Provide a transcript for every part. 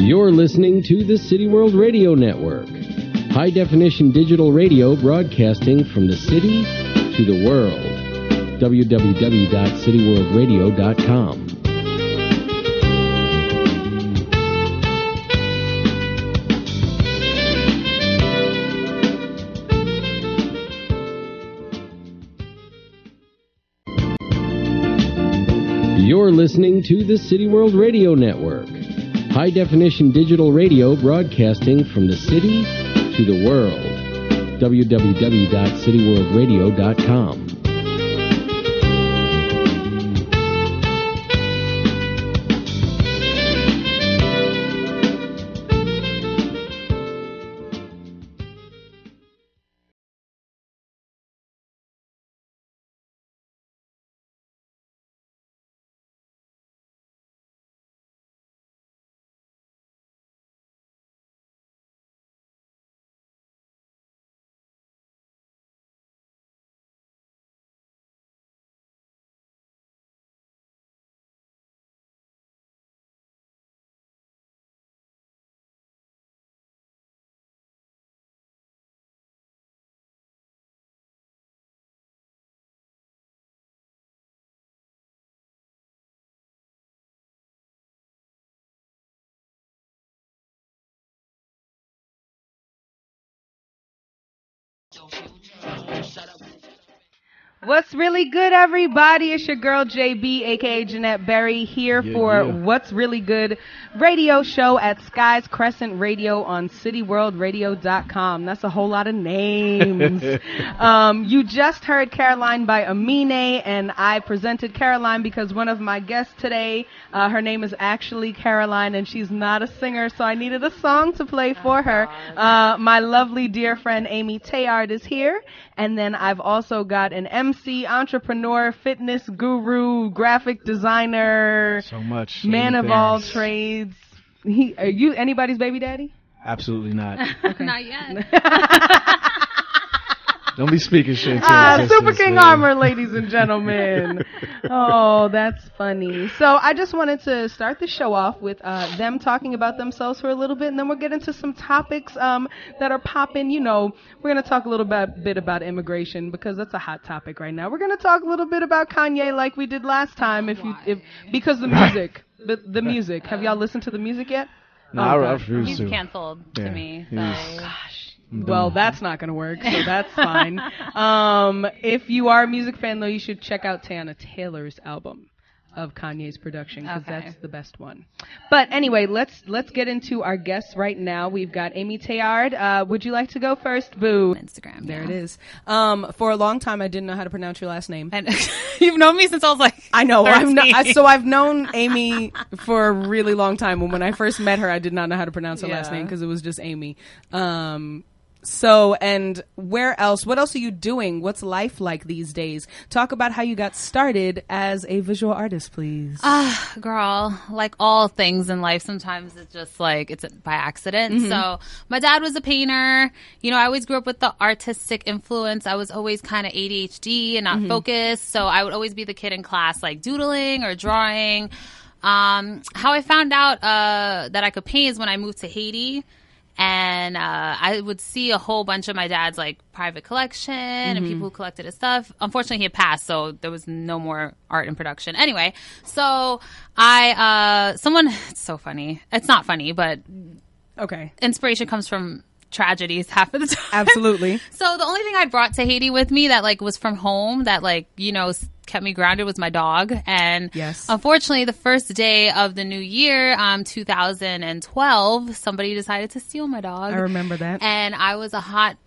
You're listening to the City World Radio Network. High-definition digital radio broadcasting from the city to the world. www.cityworldradio.com. You're listening to the City World Radio Network. High-definition digital radio broadcasting from the city to the world. www.cityworldradio.com. What's really good, everybody? It's your girl JB, aka Jeanette Berry, here for What's Really Good radio show at Sky's Crescent Radio on cityworldradio.com. That's a whole lot of names. You just heard Caroline by Amine, and I presented Caroline because one of my guests today, her name is actually Caroline, and she's not a singer, so I needed a song to play for her. My lovely dear friend Amy Theard is here, and then I've also got an MC, entrepreneur, fitness guru, graphic designer, so much, man of all trades. Are you anybody's baby daddy? Absolutely not. Okay. Not yet. Don't be speaking shit to Super King Armor, ladies and gentlemen. Oh, that's funny. So I just wanted to start the show off with them talking about themselves for a little bit, and then we'll get into some topics that are popping. You know, we're going to talk a little bit about immigration because that's a hot topic right now. We're going to talk a little bit about Kanye like we did last time, because the music. The music. Have y'all listened to the music yet? No, I refuse He's to. canceled to me. So. Gosh. Well, that's not going to work, so that's fine. If you are a music fan, though, you should check out Tiana Taylor's album of Kanye's production, because that's the best one. But anyway, let's get into our guests right now. We've got Amy Theard. Would you like to go first, Boo? Instagram. There it is. For a long time, I didn't know how to pronounce your last name. And you've known me since I was like I know. 13. I've known Amy for a really long time. And when I first met her, I did not know how to pronounce her last name because it was just Amy. So, and where else? What else are you doing? What's life like these days? Talk about how you got started as a visual artist, please. Girl, like all things in life, sometimes it's just like it's by accident. Mm-hmm. So my dad was a painter. You know, I always grew up with the artistic influence. I was always kind of ADHD and not focused. So I would always be the kid in class, like doodling or drawing. How I found out that I could paint is when I moved to Haiti. And I would see a whole bunch of my dad's like private collection and people who collected his stuff. Unfortunately, he had passed, so there was no more art in production. Anyway, so it's so funny. It's not funny, but okay. Inspiration comes from tragedies half of the time. Absolutely. So the only thing I brought to Haiti with me that like was from home that like, you know, kept me grounded was my dog. And unfortunately, the first day of the new year, 2012, somebody decided to steal my dog. I remember that. And I was a hot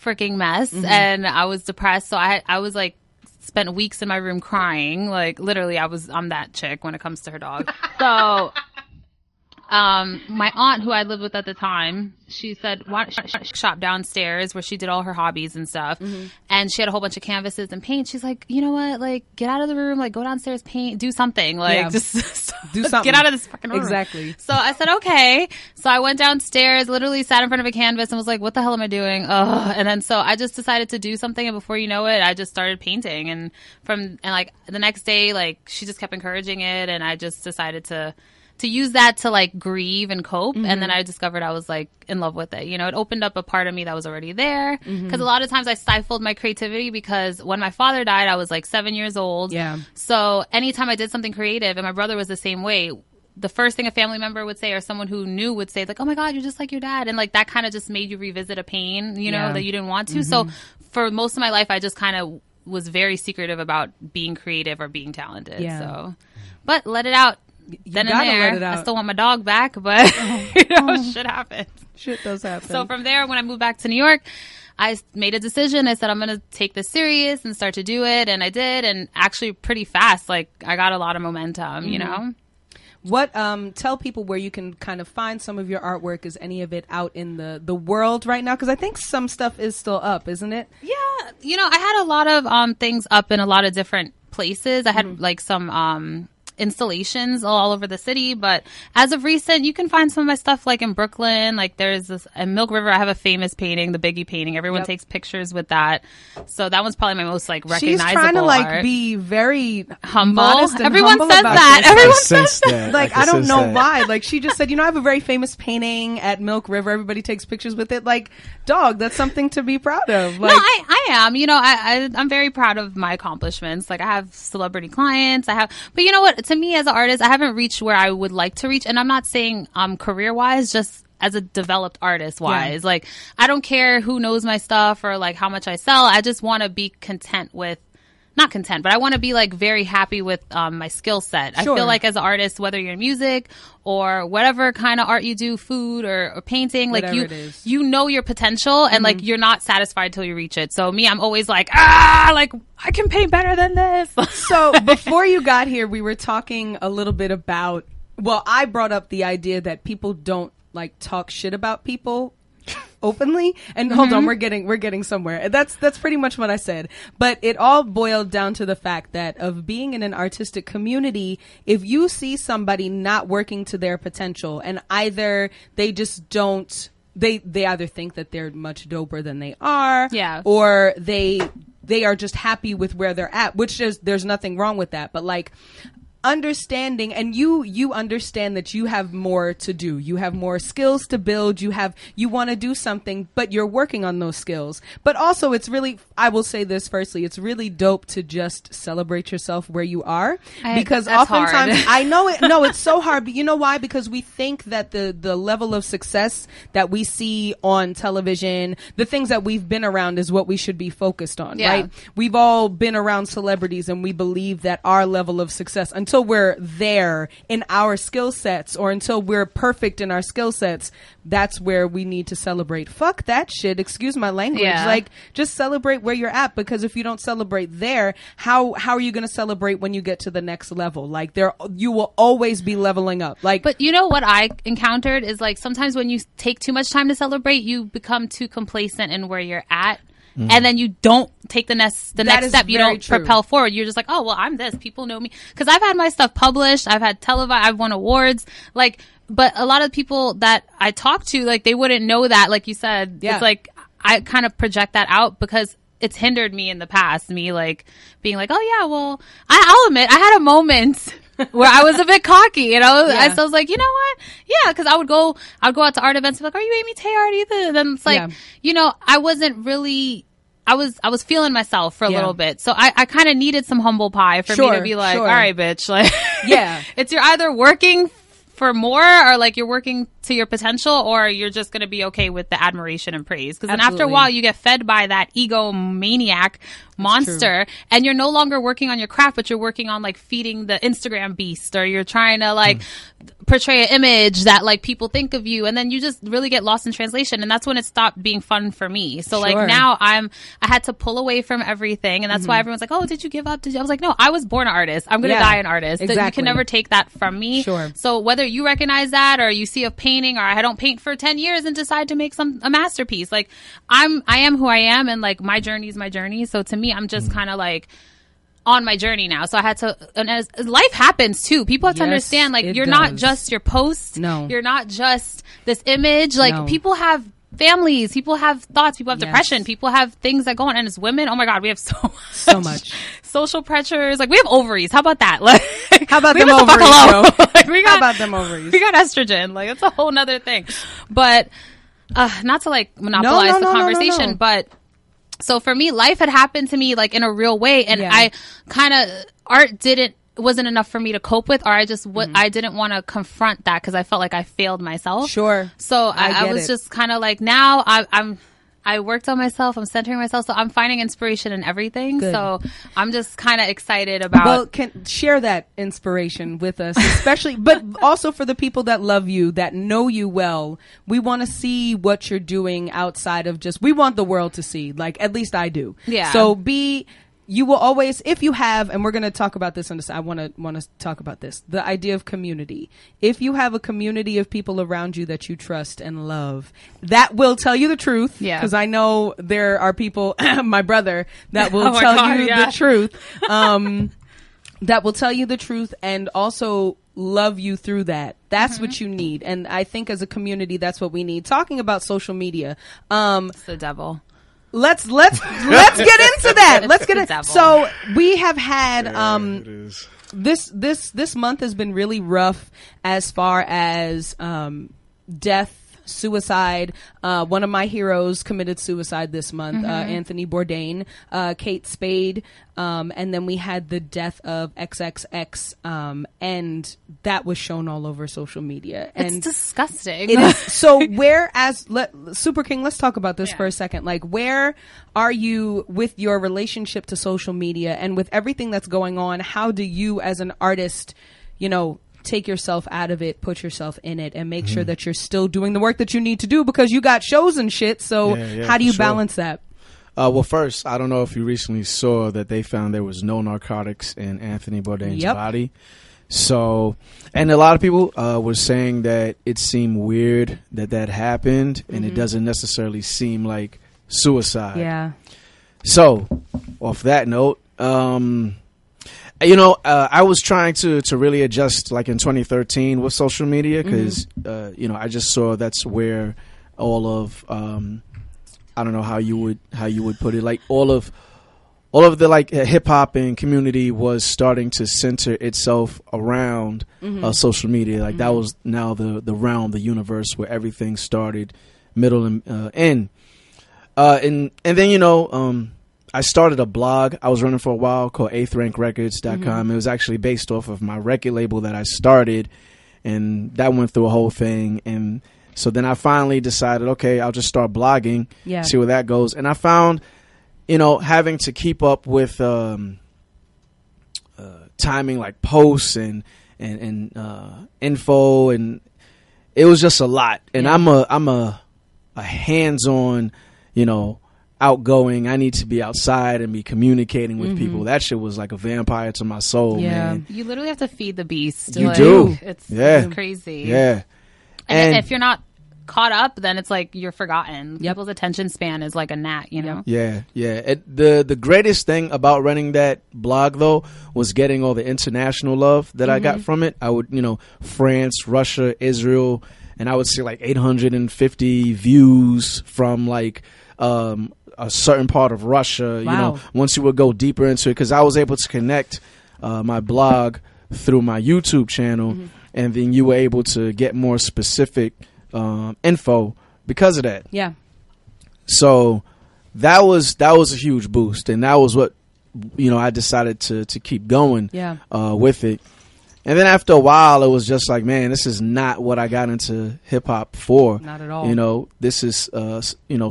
freaking mess and I was depressed. So I was like, spent weeks in my room crying. Like literally I'm that chick when it comes to her dog. So my aunt who I lived with at the time, she said, why don't you shop downstairs where she did all her hobbies and stuff. And she had a whole bunch of canvases and paint. She's like, you know what? Like, get out of the room. Like, go downstairs, paint, do something. Like, just do something. Get out of this fucking room. Exactly. So I said, okay. So I went downstairs, literally sat in front of a canvas and was like, what the hell am I doing? Ugh. And then so I just decided to do something. And before you know it, I just started painting. And like the next day, like she just kept encouraging it. And I just decided to to use that to like grieve and cope. And then I discovered I was like in love with it. You know, it opened up a part of me that was already there. Because a lot of times I stifled my creativity because when my father died, I was like 7 years old. Yeah. So anytime I did something creative, and my brother was the same way, the first thing a family member would say or someone who knew would say like, oh my God, you're just like your dad. And like that kind of just made you revisit a pain, you know, that you didn't want to. So for most of my life, I just kind of was very secretive about being creative or being talented. Yeah. So, but let it out. Then and there. Let it out. I still want my dog back, but you know, shit happens. Shit does happen. So from there, when I moved back to New York, I made a decision. I said, I'm going to take this serious and start to do it. And I did. And actually pretty fast, like I got a lot of momentum, you know? What, tell people where you can kind of find some of your artwork. Is any of it out in the world right now? Because I think some stuff is still up, isn't it? Yeah. You know, I had a lot of things up in a lot of different places. I had like some installations all over the city, but as of recent, you can find some of my stuff like in Brooklyn. Like there's this in Milk River, I have a famous painting, the Biggie painting. Everyone takes pictures with that, so that one's probably my most like recognizable. She's trying to like art. Be very humble. Everyone says that. Everyone says that. Like I don't know why. Like she just said, you know, I have a very famous painting at Milk River. Everybody takes pictures with it. Like, dog, that's something to be proud of. Like, no, I am. You know, I'm very proud of my accomplishments. Like I have celebrity clients. But you know what? To me as an artist, I haven't reached where I would like to reach. And I'm not saying career wise, just as a developed artist wise. Yeah. Like I don't care who knows my stuff or like how much I sell. I just want to be not content, but I want to be like very happy with my skill set. Sure. I feel like as an artist, whether you're in music or whatever kind of art you do, food or painting, whatever like you know your potential and like you're not satisfied till you reach it. So me, I'm always like, like I can paint better than this. So before you got here, we were talking a little bit about, well, I brought up the idea that people don't like talk shit about people openly. And hold on, we're getting somewhere. That's pretty much what I said. But it all boiled down to the fact that of being in an artistic community, if you see somebody not working to their potential and either they just don't, they either think that they're much doper than they are, or they are just happy with where they're at, which there's nothing wrong with that. But like, understanding, and you understand that you have more to do. You have more skills to build. You want to do something, but you're working on those skills. But also it's really, I will say this firstly, it's really dope to just celebrate yourself where you are, because oftentimes I know it. No, it's so hard. But you know why? Because we think that the level of success that we see on television, the things that we've been around is what we should be focused on, right? We've all been around celebrities and we believe that our level of success, until we're there in our skill sets or until we're perfect in our skill sets, that's where we need to celebrate. Fuck that shit. Excuse my language. Like, just celebrate where you're at, because if you don't celebrate there, how are you going to celebrate when you get to the next level? Like, you will always be leveling up. Like, but you know what I encountered is like sometimes when you take too much time to celebrate, you become too complacent in where you're at. And then you don't take the next step. You don't propel forward. You're just like, oh, well, I'm this. People know me. Because I've had my stuff published. I've had televised. I've won awards. Like, but a lot of people that I talk to, like, they wouldn't know that. Like you said, it's like I kind of project that out because it's hindered me in the past. Me, like, being like, oh, yeah, well, I'll admit, I had a moment where I was a bit cocky, you know? I was like, you know what? Yeah, because I'd go out to art events and be like, are you Amy Theard either? And then it's like, you know, I wasn't really, I was feeling myself for a little bit. So I kind of needed some humble pie for me to be like, all right, bitch. Like, it's you're either working for more or like you're working to your potential, or you're just going to be okay with the admiration and praise. Because then after a while you get fed by that egomaniac monster and you're no longer working on your craft, but you're working on like feeding the Instagram beast, or you're trying to like portray an image that like people think of you, and then you just really get lost in translation. And that's when it stopped being fun for me. So like now I had to pull away from everything, and that's why everyone's like, oh, did you give up? I was like, no, I was born an artist. I'm going to die an artist. Exactly. You can never take that from me. So whether you recognize that or you see a painting, or I don't paint for 10 years and decide to make a masterpiece, like I am who I am, and like my journey is my journey. So to me, I'm just kind of like on my journey now. So I had to, and as life happens too, people have to understand, like, you're not just your post. No. You're not just this image. Like people have families, people have thoughts, people have depression, people have things that go on. And as women, oh my God, we have so much social pressures. Like, we have ovaries. How about that? Like, how about them ovaries, yo? Like, how about them ovaries? We got estrogen. Like, it's a whole nother thing. But not to like monopolize the conversation, but so for me, life had happened to me like in a real way, and I kind of art wasn't enough for me to cope with, or I just I didn't want to confront that because I felt like I failed myself. Sure. So I was just kind of like, now I worked on myself. I'm centering myself. So I'm finding inspiration in everything. Good. So I'm just kind of excited about. Well, share that inspiration with us, especially, but also for the people that love you, that know you well. We want to see what you're doing outside of we want the world to see, like, at least I do. Yeah. So you will always, if you have, and we're going to talk about this I want to talk about this, the idea of community. If you have a community of people around you that you trust and love, that will tell you the truth. Yeah. Because I know there are people, my brother, that will tell you the truth. That will tell you the truth and also love you through that. That's what you need. And I think as a community, that's what we need. Talking about social media. It's the devil. Let's get into that. Let's get it. So we have had this month has been really rough as far as death, suicide. One of my heroes committed suicide this month, Anthony Bourdain, Kate Spade, and then we had the death of XXX, and that was shown all over social media. And it's disgusting. It is. So Super King, let's talk about this for a second. Like, where are you with your relationship to social media and with everything that's going on? How do you as an artist, take yourself out of it, put yourself in it, and make sure that you're still doing the work that you need to do, because you got shows and shit. So how do you balance that? Well, first, I don't know if you recently saw that they found there was no narcotics in Anthony Bourdain's body. So, and a lot of people were saying that it seemed weird that happened, and it doesn't necessarily seem like suicide. Yeah. So, off that note, I was trying to really adjust, like in 2013 with social media, because I just saw that's where all of I don't know how you would put it, like all of the like hip hop and community was starting to center itself around social media. Like that was now the realm, the universe where everything started, middle and end. And then I started a blog I was running for a while called eighthrankrecords.com. It was actually based off of my record label that I started, and that went through a whole thing. And so then I finally decided, okay, I'll just start blogging, see where that goes. And I found, having to keep up with timing, like posts and info, and it was just a lot. And I'm a hands-on, outgoing. I need to be outside and be communicating with people. That shit was like a vampire to my soul, man. You literally have to feed the beast. You do. It's crazy. Yeah. And if you're not caught up, then it's like you're forgotten. People's attention span is like a gnat, Yeah. The greatest thing about running that blog, though, was getting all the international love that I got from it. I would, France, Russia, Israel, and I would see like 850 views from like a certain part of Russia. Once you would go deeper into it, because I was able to connect my blog through my YouTube channel, and then you were able to get more specific info because of that. Yeah. So that was a huge boost, and that was what I decided to keep going with it. And then after a while, it was just like, man, this is not what I got into hip hop for. Not at all. This is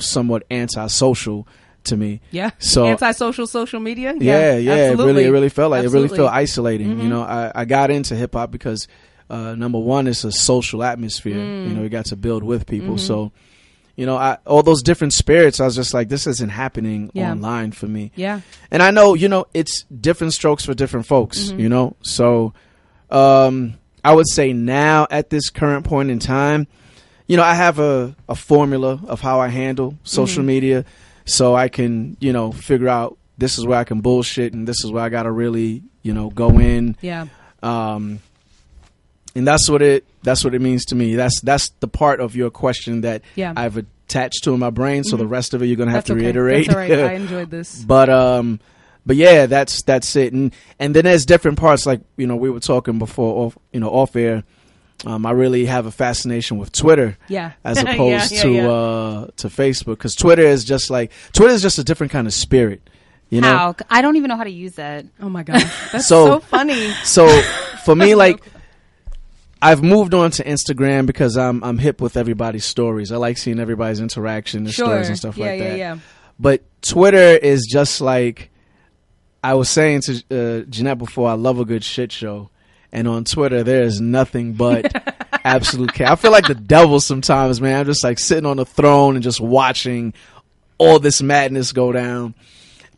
somewhat antisocial to me. Yeah. So antisocial social media. Yeah. Absolutely. It really felt like Absolutely. it really felt isolating. I got into hip hop because number one, it's a social atmosphere. You got to build with people. So, all those different spirits, I was just like, this isn't happening online for me. Yeah. And I know, it's different strokes for different folks. So. I would say now at this current point in time, I have a formula of how I handle social media, so I can, figure out this is where I can bullshit and this is where I got to really, go in. Yeah. And that's what it means to me. That's the part of your question that I've attached to in my brain, so the rest of it you're gonna have to reiterate. That's all right. I enjoyed this. But yeah, that's it. And then there's different parts, like, you know, we were talking before, off air. I really have a fascination with Twitter, as opposed to Facebook, because Twitter is just a different kind of spirit. You know? How? I don't even know how to use it. Oh my gosh, that's so funny. So for me, like, I've moved on to Instagram because I'm hip with everybody's stories. I like seeing everybody's interaction and stories and stuff like that. Yeah. But Twitter is just like, I was saying to Jeanette before, I love a good shit show. And on Twitter, there is nothing but absolute chaos. I feel like the devil sometimes, man. I'm just like sitting on the throne and just watching all this madness go down.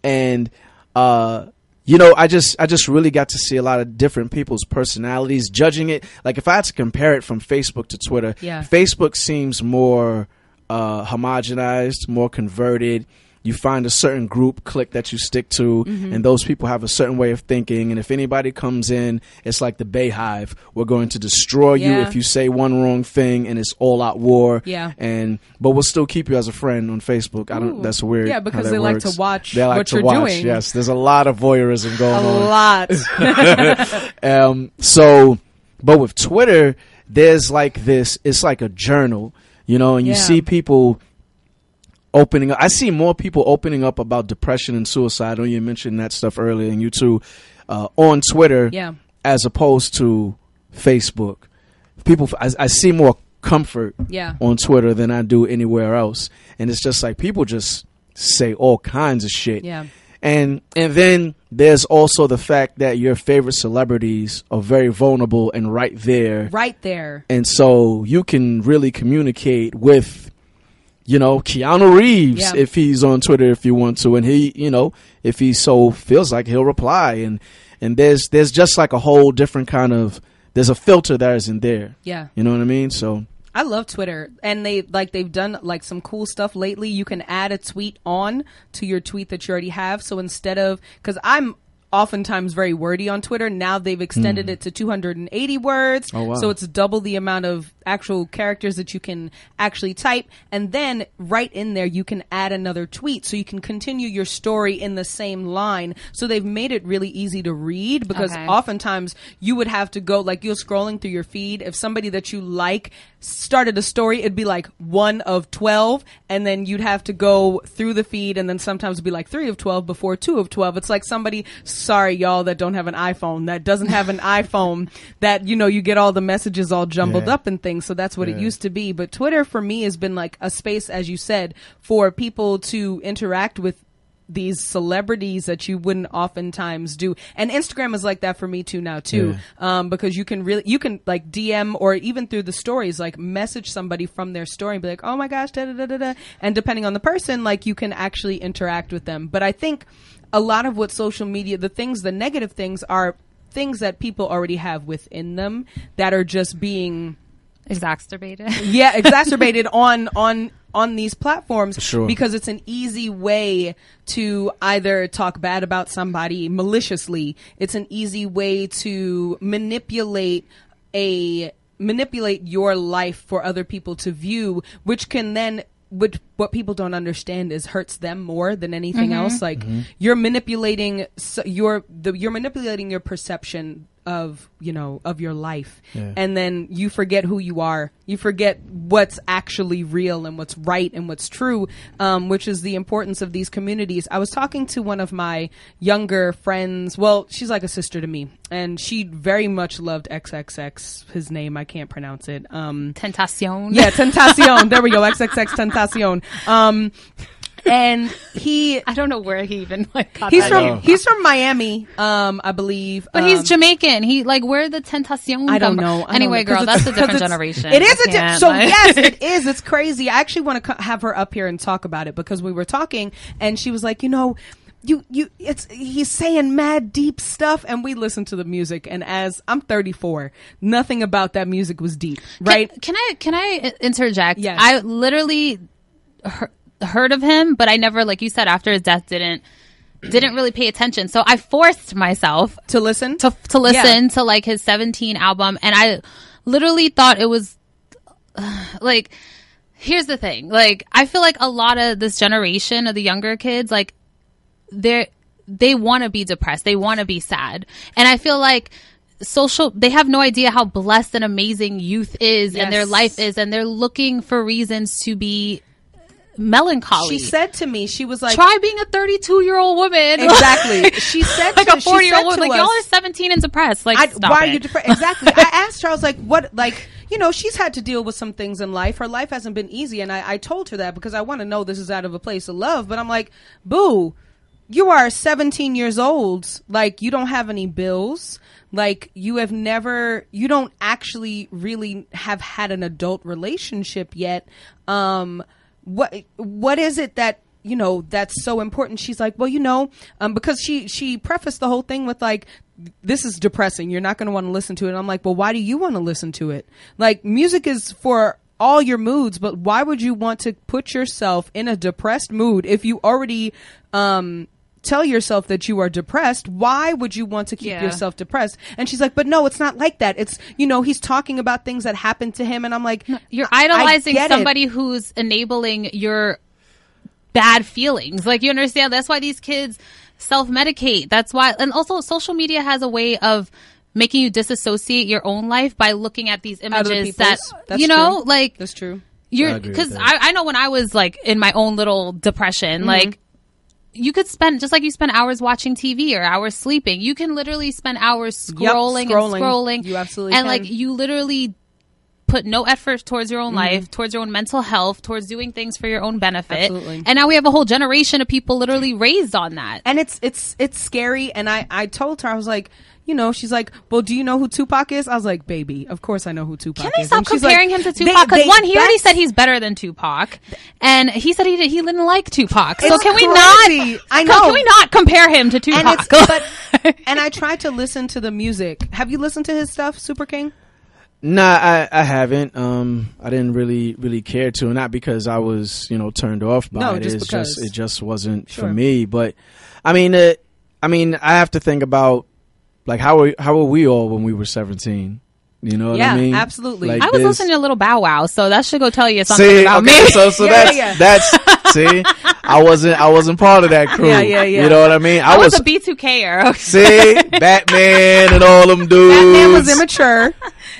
And, you know, I just really got to see a lot of different people's personalities, judging it. Like, if I had to compare it from Facebook to Twitter, Facebook seems more homogenized, more converted. You find a certain group clique that you stick to, and those people have a certain way of thinking. And if anybody comes in, it's like the Bayhive. We're going to destroy you if you say one wrong thing, and it's all out war. But we'll still keep you as a friend on Facebook. That's weird. Yeah, because they works. like to watch they like what to you're watch. doing. Yes, there's a lot of voyeurism going on. But with Twitter, there's like this. It's like a journal, you know, and you see people opening up. I see more people opening up about depression and suicide. I know you mentioned that stuff earlier, and you too, on Twitter, as opposed to Facebook. People, I see more comfort on Twitter than I do anywhere else, and it's just like people just say all kinds of shit. And then there's also the fact that your favorite celebrities are very vulnerable and right there, and so you can really communicate with, you know, Keanu Reeves, if he's on Twitter, if you want to, and he, you know, if he so feels like, he'll reply. And there's just like a whole different kind of, there's a filter that isn't there. You know what I mean? So I love Twitter, and they've done like some cool stuff lately. You can add a tweet on to your tweet that you already have. So instead of, because I'm oftentimes very wordy on Twitter, now they've extended it to 280 words. So it's double the amount of actual characters that you can actually type, and then right in there you can add another tweet, so you can continue your story in the same line. So they've made it really easy to read, because oftentimes you would have to go, like, you're scrolling through your feed, if somebody that you like started a story, it'd be like 1 of 12, and then you'd have to go through the feed, and then sometimes it'd be like 3 of 12 before 2 of 12. It's like somebody, sorry y'all that don't have an iPhone, that doesn't have an iPhone, that, you know, you get all the messages all jumbled up and things. So that's what it used to be. But Twitter for me has been like a space, as you said, for people to interact with these celebrities that you wouldn't oftentimes do. And Instagram is like that for me too now too. Because you can like DM, or even through the stories, like message somebody from their story and be like, oh my gosh, da da da da da. And depending on the person, like, you can actually interact with them. But I think a lot of what social media, the negative things, are things that people already have within them that are just being exacerbated. Exacerbated on these platforms, because it's an easy way to either talk bad about somebody maliciously. It's an easy way to manipulate your life for other people to view, which can then, what people don't understand is hurts them more than anything else. Like, you're manipulating you're manipulating your perception of, you know, of your life, and then you forget who you are. You forget what's actually real and what's right and what's true, which is the importance of these communities. I was talking to one of my younger friends. Well, she's like a sister to me, and she very much loved XXX. His name, I can't pronounce it. Tentacion. Yeah, Tentacion. There we go. XXX Tentacion. And I don't know where he even got he's from Miami, I believe. But he's Jamaican. Where the Tentacion? I don't know. Anyway, girl, that's a different generation. It is yes, it is. It's crazy. I actually want to have her up here and talk about it, because we were talking and she was like, you know, he's saying mad deep stuff, and we listened to the music, and as I'm 34, nothing about that music was deep, right? Can I interject? Yes. I literally heard of him, but I never, like you said, after his death, didn't really pay attention. So I forced myself to listen to listen to like his 17 album, and I literally thought it was like here's the thing. Like, I feel like a lot of this generation of the younger kids, like, they want to be depressed. They want to be sad. And I feel like they have no idea how blessed and amazing youth is and their life is. And they're looking for reasons to be melancholy. She said to me, she was like, try being a 32-year-old woman. Exactly. She said like a 40-year-old woman. Like, y'all are 17 and depressed. Like, why are you depressed? Exactly. I asked her, I was like, what, like, you know, she's had to deal with some things in life. Her life hasn't been easy. And I told her that because I want to know this is out of a place of love. But I'm like, boo, you are 17 years old. Like, you don't have any bills. Like, you don't actually really have had an adult relationship yet. What is it that, you know, that's so important? She's like, well, you know, because she prefaced the whole thing with like, this is depressing. You're not going to want to listen to it. And I'm like, well, why do you want to listen to it? Like, music is for all your moods, but why would you want to put yourself in a depressed mood if you already, tell yourself that you are depressed? Why would you want to keep yourself depressed? And she's like, but no, it's not like that. It's, you know, he's talking about things that happened to him. And I'm like, no, you're idolizing somebody who's enabling your bad feelings. Like, you understand? That's why these kids self-medicate. That's why. And also social media has a way of making you disassociate your own life by looking at these images that's you know, true. Like, that's true. Because I know when I was like in my own little depression, like, you could spend, just like you spend hours watching TV or hours sleeping, you can literally spend hours scrolling and scrolling. You absolutely and can. Like, you literally put no effort towards your own life, towards your own mental health, towards doing things for your own benefit. Absolutely. And now we have a whole generation of people literally raised on that. And it's scary. And I told her, I was like, you know, she's like, well, do you know who Tupac is? I was like, baby, of course I know who Tupac is. Can they stop comparing him to Tupac? Because one, he already said he's better than Tupac, and he said he didn't like Tupac. So can we not? I know. Can we not compare him to Tupac? And I tried to listen to the music. Have you listened to his stuff, Super King? Nah, I haven't. I didn't really care to, not because I was, you know, turned off by it. It just wasn't for me. But I mean, I have to think about, like, how were we all when we were 17? You know what I mean? Yeah, absolutely. Like, I was listening to Little Bow Wow, so that should go tell you something about me. So that's see, I wasn't part of that crew. Yeah. You know what I mean? I was a B2K'er. See, Batman and all them dudes. Batman was immature.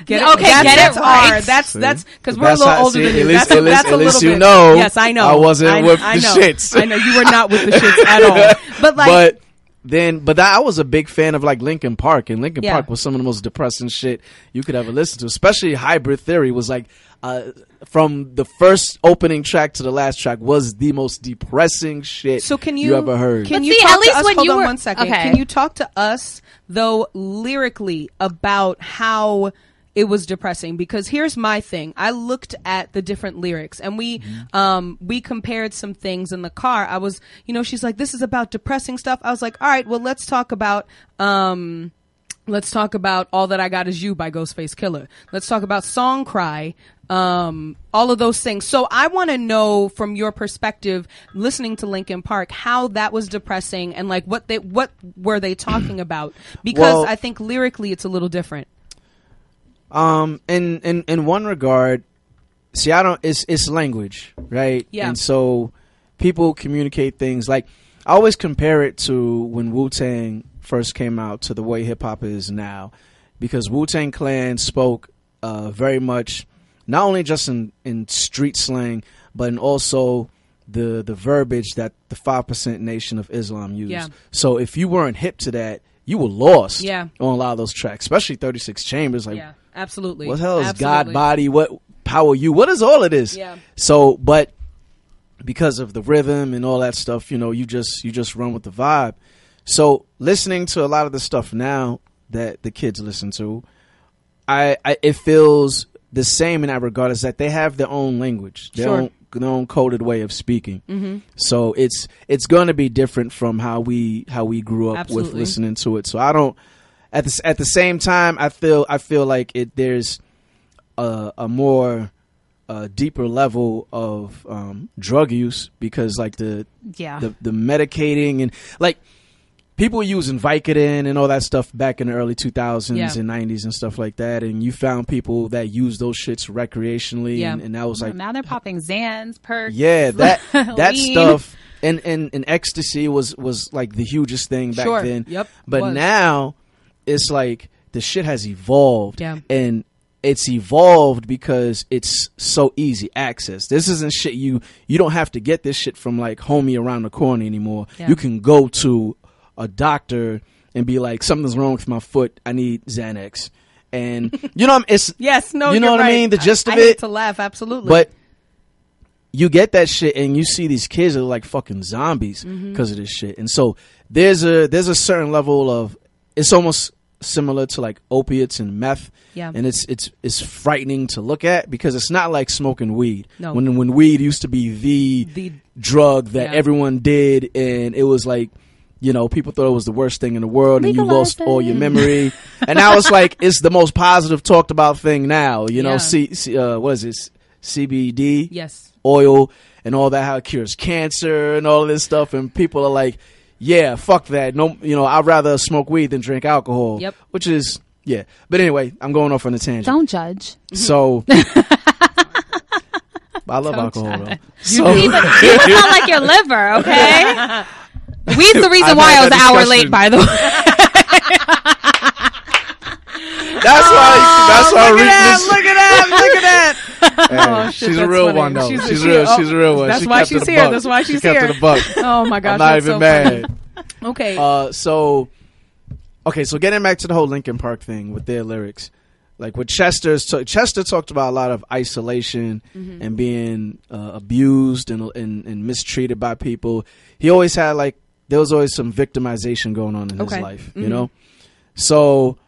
Get it right. That's because we're a little older than you. That's a little bit. You know, yes, I know. I wasn't with the shits. I know you were not with the shits at all. But like. But I was a big fan of like Linkin Park, and Linkin Park was some of the most depressing shit you could ever listen to. Especially Hybrid Theory was like, from the first opening track to the last track was the most depressing shit you ever heard. Can you talk to us? Hold on 1 second. Okay. Can you talk to us though lyrically about how it was depressing? Because here's my thing. I looked at the different lyrics and we compared some things in the car. I was, you know, she's like, this is about depressing stuff. I was like, all right, well, let's talk about All That I Got Is You by Ghostface Killer. Let's talk about Song Cry. All of those things. So I want to know from your perspective, listening to Linkin Park, how that was depressing and like what were they talking about? Because I think lyrically it's a little different. In one regard, see, it's language, right? Yeah. And so people communicate things like, I always compare it to when Wu-Tang first came out to the way hip hop is now, because Wu-Tang Clan spoke, very much, not only just in street slang, but in also the verbiage that the 5% Nation of Islam used. Yeah. So if you weren't hip to that, you were lost on a lot of those tracks, especially 36 Chambers. Like, absolutely. What the hell is God, body? What power you? What is all of this? Yeah. So, but because of the rhythm and all that stuff, you know, you just run with the vibe. So listening to a lot of the stuff now that the kids listen to, it feels the same in that regard, is that they have their own language, their own coded way of speaking. Mm-hmm. So it's going to be different from how we grew up with listening to it. So I don't. At the same time, I feel like there's a more deeper level of drug use, because like the medicating and like people were using Vicodin and all that stuff back in the early 2000s and 90s and stuff like that. And you found people that used those shits recreationally. Yeah. And that was like... Now they're popping Xans, perks. Yeah, that stuff. And ecstasy was like the hugest thing back then. Yep. But now it's like the shit has evolved. Yeah. And it's evolved because it's so easy access. This isn't shit you don't have to get this shit from like homie around the corner anymore. Yeah. You can go to a doctor and be like, something's wrong with my foot. I need Xanax. And you know, it's yes, no, you know what right. I mean? The gist of I it. hate to laugh, absolutely. But you get that shit and you see these kids that are like fucking zombies because of this shit. And so there's a certain level of, it's almost similar to like opiates and meth. Yeah. And it's frightening to look at because it's not like smoking weed. No. When weed used to be the drug that everyone did, and it was like, you know, people thought it was the worst thing in the world and you lost all your memory. And now it's like, it's the most positive talked about thing now, you know, what is this? CBD? Yes. Oil and all that, how it cures cancer and all of this stuff. And people are like, yeah, fuck that. No, you know, I'd rather smoke weed than drink alcohol. Yep. Which is, yeah. But anyway, I'm going off on a tangent. Don't judge. So, I love alcohol though. So, You sound like your liver, okay? Weed's the reason why I was an hour late, by the way. That's why. Look at that. Hey, shit, she's a that's real funny. one though. She's She's a a real one. That's She why kept she's it a here. buck. That's why she's She kept here. it a buck. Oh my gosh, I'm not that's even so mad. funny. Okay. Okay, so getting back to the whole Linkin Park thing with their lyrics, like with Chester talked about a lot of isolation and being abused and mistreated by people. He always had like, there was always some victimization going on in his life, you know? So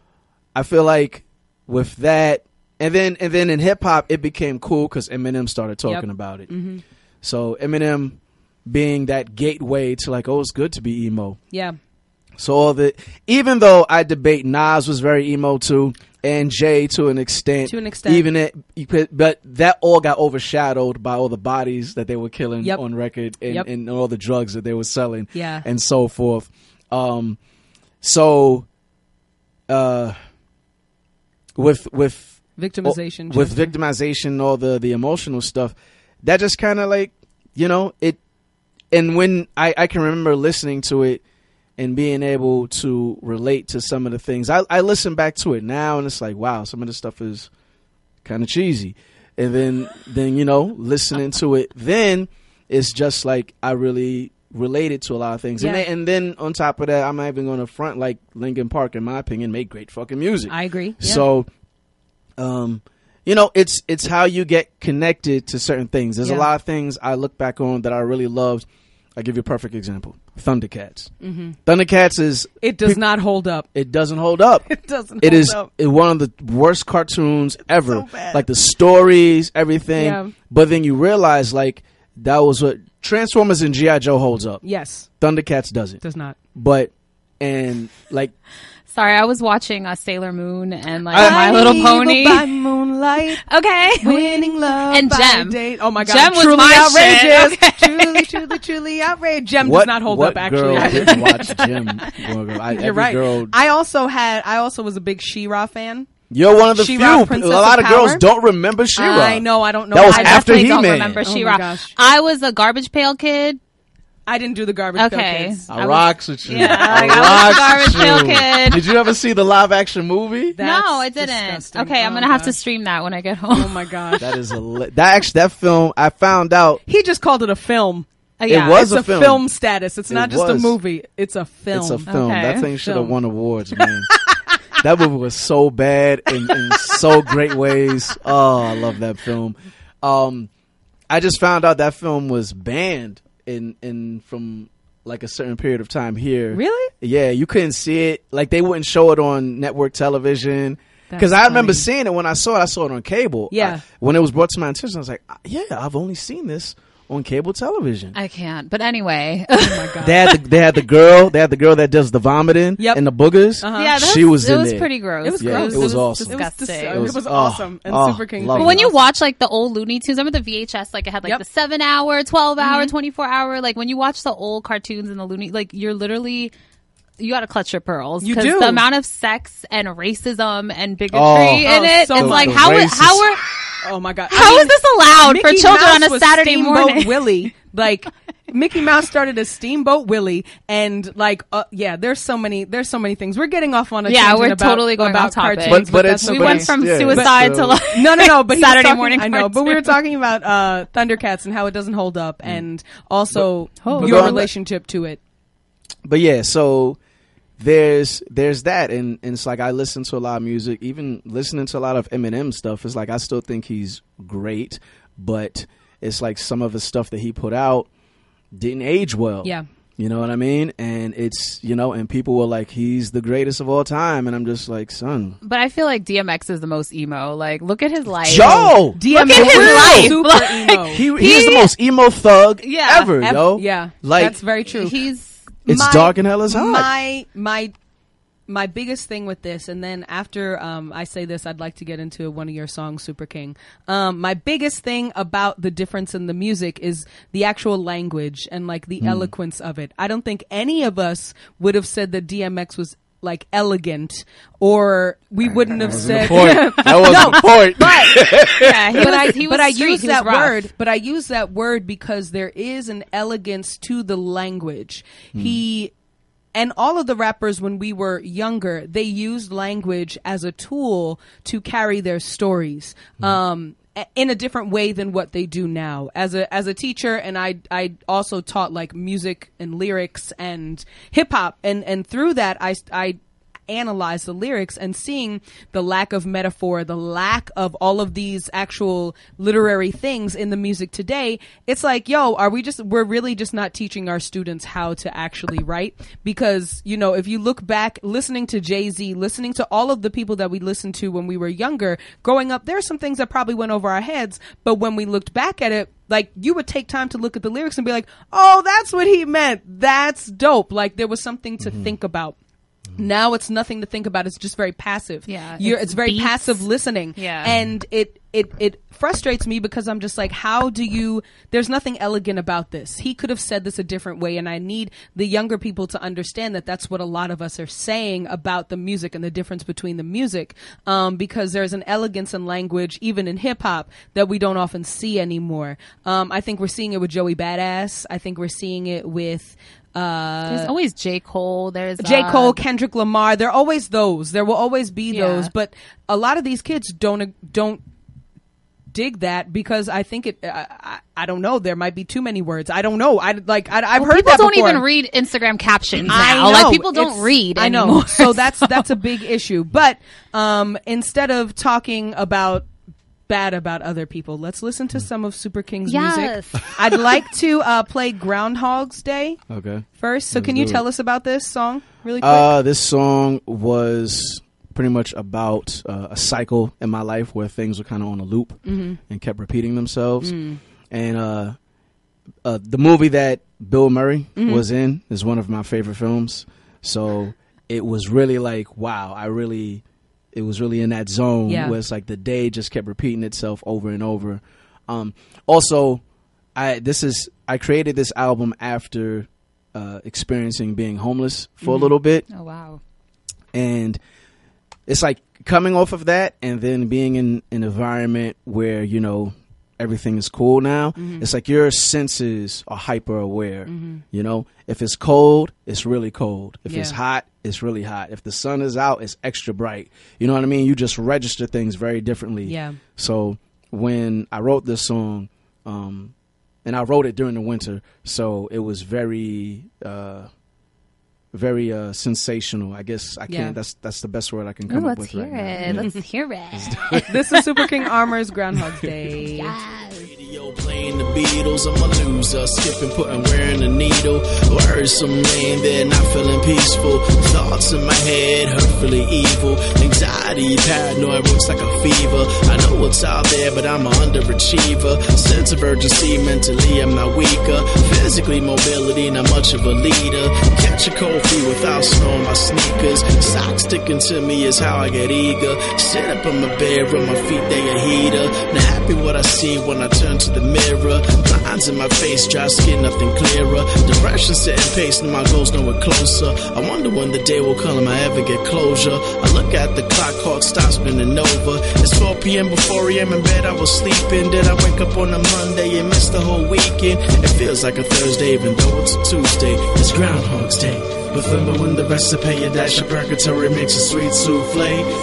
I feel like with that, and then in hip hop, it became cool because Eminem started talking about it. So Eminem being that gateway to like, oh, it's good to be emo. Yeah. So even though I debate Nas was very emo too, and Jay to an extent, but that all got overshadowed by all the bodies that they were killing on record and all the drugs that they were selling, and so forth. With victimization, victimization, all the emotional stuff, that just kind of like, you know, it. And when I can remember listening to it and being able to relate to some of the things, I listen back to it now and it's like, wow, some of this stuff is kind of cheesy. And then you know, listening to it, then it's just like I really related to a lot of things. And then on top of that, I'm not even going to front, like Linkin Park, in my opinion, make great fucking music. I agree. Yeah. So, you know, it's how you get connected to certain things. There's a lot of things I look back on that I really loved. I'll give you a perfect example. Thundercats. Thundercats is... It does not hold up. It doesn't hold up. It doesn't It hold is up. one of the worst cartoons ever. So bad. Like the stories, everything. Yeah. But then you realize like that was what... Transformers and G.I. Joe holds up. Yes. Thundercats doesn't. Does not. But... And like... Sorry, I was watching Sailor Moon and like My Little Pony. By moonlight, okay, winning love and by Jem. Date. Oh my god, Jem was truly my outrageous. shit. truly outrageous. Jem does not hold up. Actually, girl didn't watch Jem? You're right. Girl, I also was a big She-Ra fan. You're one of the She-Ra, few. A lot of girls don't remember She-Ra. I know. I don't know. That was I after definitely He-Man. don't remember She-Ra. Oh my gosh. I was a Garbage Pail Kid. I didn't do the Garbage Pail Kids. I rocks with you. Yeah, I was a Garbage Pail Kid. Did you ever see the live action movie? No, I didn't. Disgusting. Okay, I'm gonna have to stream that when I get home. Oh my gosh, That is that film. I found out he just called it a film. Yeah, it was it's a film status. It's not just a movie. It's a film. It's a film. Okay. That thing should have won awards, man. That movie was so bad in so great ways. Oh, I love that film. I just found out that film was banned in from like a certain period of time here. Really? Yeah, you couldn't see it. Like they wouldn't show it on network television. Because I remember seeing it when I saw it on cable. Yeah. When it was brought to my attention, I was like, yeah, I've only seen this on cable television. I can't. But anyway. Oh my god. They had the girl that does the vomiting and the boogers. Yeah, she was in there. It was pretty gross. It was gross. It was awesome. Disgusting. It was awesome and super kinky. But when you watch like the old Looney Tunes, remember the VHS, like it had like the 7-hour, 12-hour, 24-hour, like when you watch the old cartoons and the Looney, like you're literally you gotta clutch your pearls. You because do. the amount of sex and racism and bigotry in it, so it's much. like how are Oh my God! How is this allowed Mickey for children Mouse on a was Saturday Steamboat morning? Willie, like Mickey Mouse started a Steamboat Willie, and like there's so many things. We're getting off on a tangent we're about, totally going about off topic. cartoons, But that's it's- We okay. went from yeah, suicide to like No, but he was Saturday talking- morning. I know, but we were cartoon. talking about Thundercats and how it doesn't hold up, and also but your going- relationship to it. But yeah, so there's that, and it's like I listen to a lot of music, even listening to a lot of Eminem stuff. It's like I still think he's great, but it's like some of the stuff that he put out didn't age well. Yeah. You know what I mean? And it's, and people were like, he's the greatest of all time. And I'm just like, son. But I feel like DMX is the most emo. Like, look at his life. Joe! DMX Look at his is life. super Like, emo. He's the most emo thug ever, yo. Yeah, Like, that's very true. it's dark and hell is hot. My biggest thing with this, and then after I say this, I'd like to get into one of your songs, Super King. My biggest thing about the difference in the music is the actual language and like the eloquence of it. I don't think any of us would have said that DMX was like elegant, or we wouldn't have said That wasn't the point. Yeah, he was I street, use he was that rough. word. But I use that word because there is an elegance to the language. And all of the rappers, when we were younger, they used language as a tool to carry their stories in a different way than what they do now. As a teacher, and I also taught like music and lyrics and hip hop, and through that I analyze the lyrics, and seeing the lack of metaphor, the lack of all of these actual literary things in the music today, it's like, yo, we're really just not teaching our students how to actually write. Because, if you look back, listening to Jay-Z, listening to all of the people that we listened to when we were younger, growing up, there are some things that probably went over our heads, but when we looked back at it, like, you would take time to look at the lyrics and be like, oh, that's what he meant. That's dope. Like, there was something to think about. Now it's nothing to think about. It's just very passive. Yeah, it's very beats. passive listening. Yeah. And it frustrates me because I'm just like, there's nothing elegant about this. He could have said this a different way, and I need the younger people to understand that that's what a lot of us are saying about the music and the difference between the music, because there's an elegance in language, even in hip hop, that we don't often see anymore. I think we're seeing it with Joey Badass. I think we're seeing it with there's always J. Cole. There's J. Cole, Kendrick Lamar. There are always those. There will always be Yeah. those. But a lot of these kids don't dig that, because I think I don't know. There might be too many words. I don't know. I've heard people that don't before. even read Instagram captions now. I know. Like, people don't read anymore. I know. So that's a big issue. But instead of talking bad about other people, let's listen to some of Super King's music. I'd like to play Groundhog's Day first. So can you tell us about this song really quick? This song was pretty much about a cycle in my life where things were kind of on a loop and kept repeating themselves. And the movie that Bill Murray was in is one of my favorite films. So it was really like, wow, it was really in that zone where it's like the day just kept repeating itself over and over. Also, I created this album after experiencing being homeless for a little bit. Oh, wow. And it's like coming off of that and then being in an environment where, everything is cool now. It's like your senses are hyper aware. If it's cold, it's really cold. If it's hot, it's really hot. If the sun is out, it's extra bright. You know what I mean? You just register things very differently. Yeah. So when I wrote this song, and I wrote it during the winter, so it was very sensational. I guess I can't. That's the best word I can come up with right now. Let's hear it. This is Super King Armor's Groundhog's Day. Yes. Radio playing the Beatles, I'm a loser, skipping, putting, wearing a needle. Words some name, they're not feeling peaceful. Thoughts in my head, hurtfully evil. Anxiety, paranoid, works like a fever. I know what's out there, but I'm an underachiever. Sense of urgency, mentally I'm not weaker. Physically, mobility, not much of a leader. Catch a cold feet without snow on my sneakers. Socks sticking to me is how I get eager. Sit up on my bed, rub my feet, they a heater. Not happy with what I see when I turn to the mirror. Lines in my face, dry skin, nothing clearer. Depression setting pace, and my goals nowhere closer. I wonder when the day will come, am I ever get closure? I look at the clock, heart stops spinning over. It's 4 p.m. before I am in bed, I was sleeping. Did I wake up on a Monday and miss the whole weekend? It feels like a Thursday, even though it's a Tuesday. It's Groundhog's Day. Remember when the recipe, a dash of purgatory makes a sweet souffle?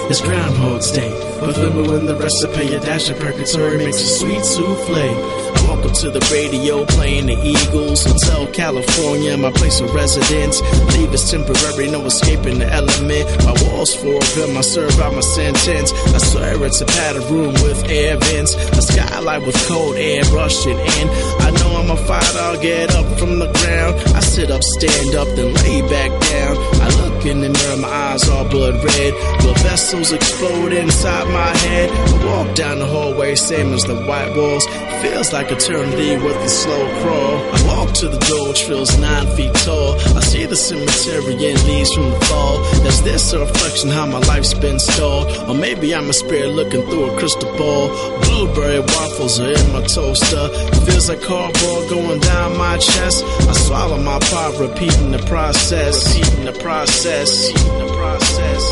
It's Groundhog's Day. Remember when the recipe, a dash of purgatory makes a sweet souffle? I walk up to the radio playing the Eagles. Hotel California, my place of residence. Leave is temporary, no escaping the element. My walls for them, I serve out my sentence. I swear it's a padded room with air vents. A skylight with cold air rushing in. I know I'm a fighter, I'll get up from the ground. I sit up, stand up, then lay back down. I look in the mirror, my eyes all blood red. Blood vessels explode inside my head. I walk down the hallway, same as the white walls. Feels like eternity with a slow crawl. I walk to the door, which feels 9 feet tall. I see the cemetery and leaves from the fall. Is this a reflection how my life's been stalled? Or maybe I'm a spirit looking through a crystal ball. Blueberry waffles are in my toaster. Feels like cardboard going down my chest. I swallow my pop, repeating the process.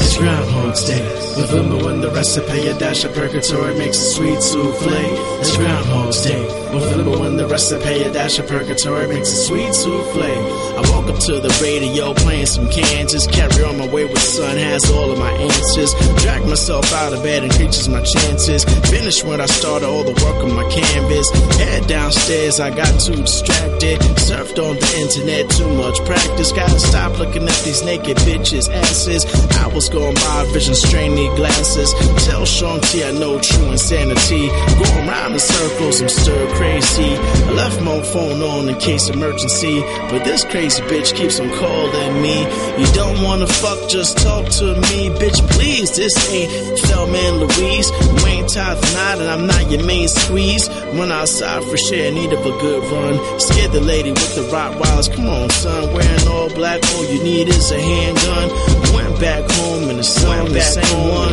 It's Groundhog's Day. Remember when the recipe, a dash of purgatory makes a sweet souffle? It's Groundhog's Day. Remember when the recipe, a dash of purgatory makes a sweet souffle? I walk up to the radio playing some Kansas. Carry on my way with sun has all of my answers. Drag myself out of bed, increases my chances. Finish when I started all the work on my canvas. Head downstairs, I got too distracted. Surfed on the internet, too much practice. Gotta stop looking at these naked bitches' asses. I was going by, vision strainy glasses. Tell Sean T I know true insanity. Going round in circles, I'm stir crazy. I left my phone on in case emergency, but this crazy bitch keeps on calling me. You don't wanna fuck, just talk to me, bitch, please. This ain't Thelma Louise. You ain't tied tonight and I'm not your main squeeze. Run outside for share, need of a good run. Scared the lady with the Rottweilers. Come on, son, wearing all black, all you need is a handgun. Went back home and the song, the same one.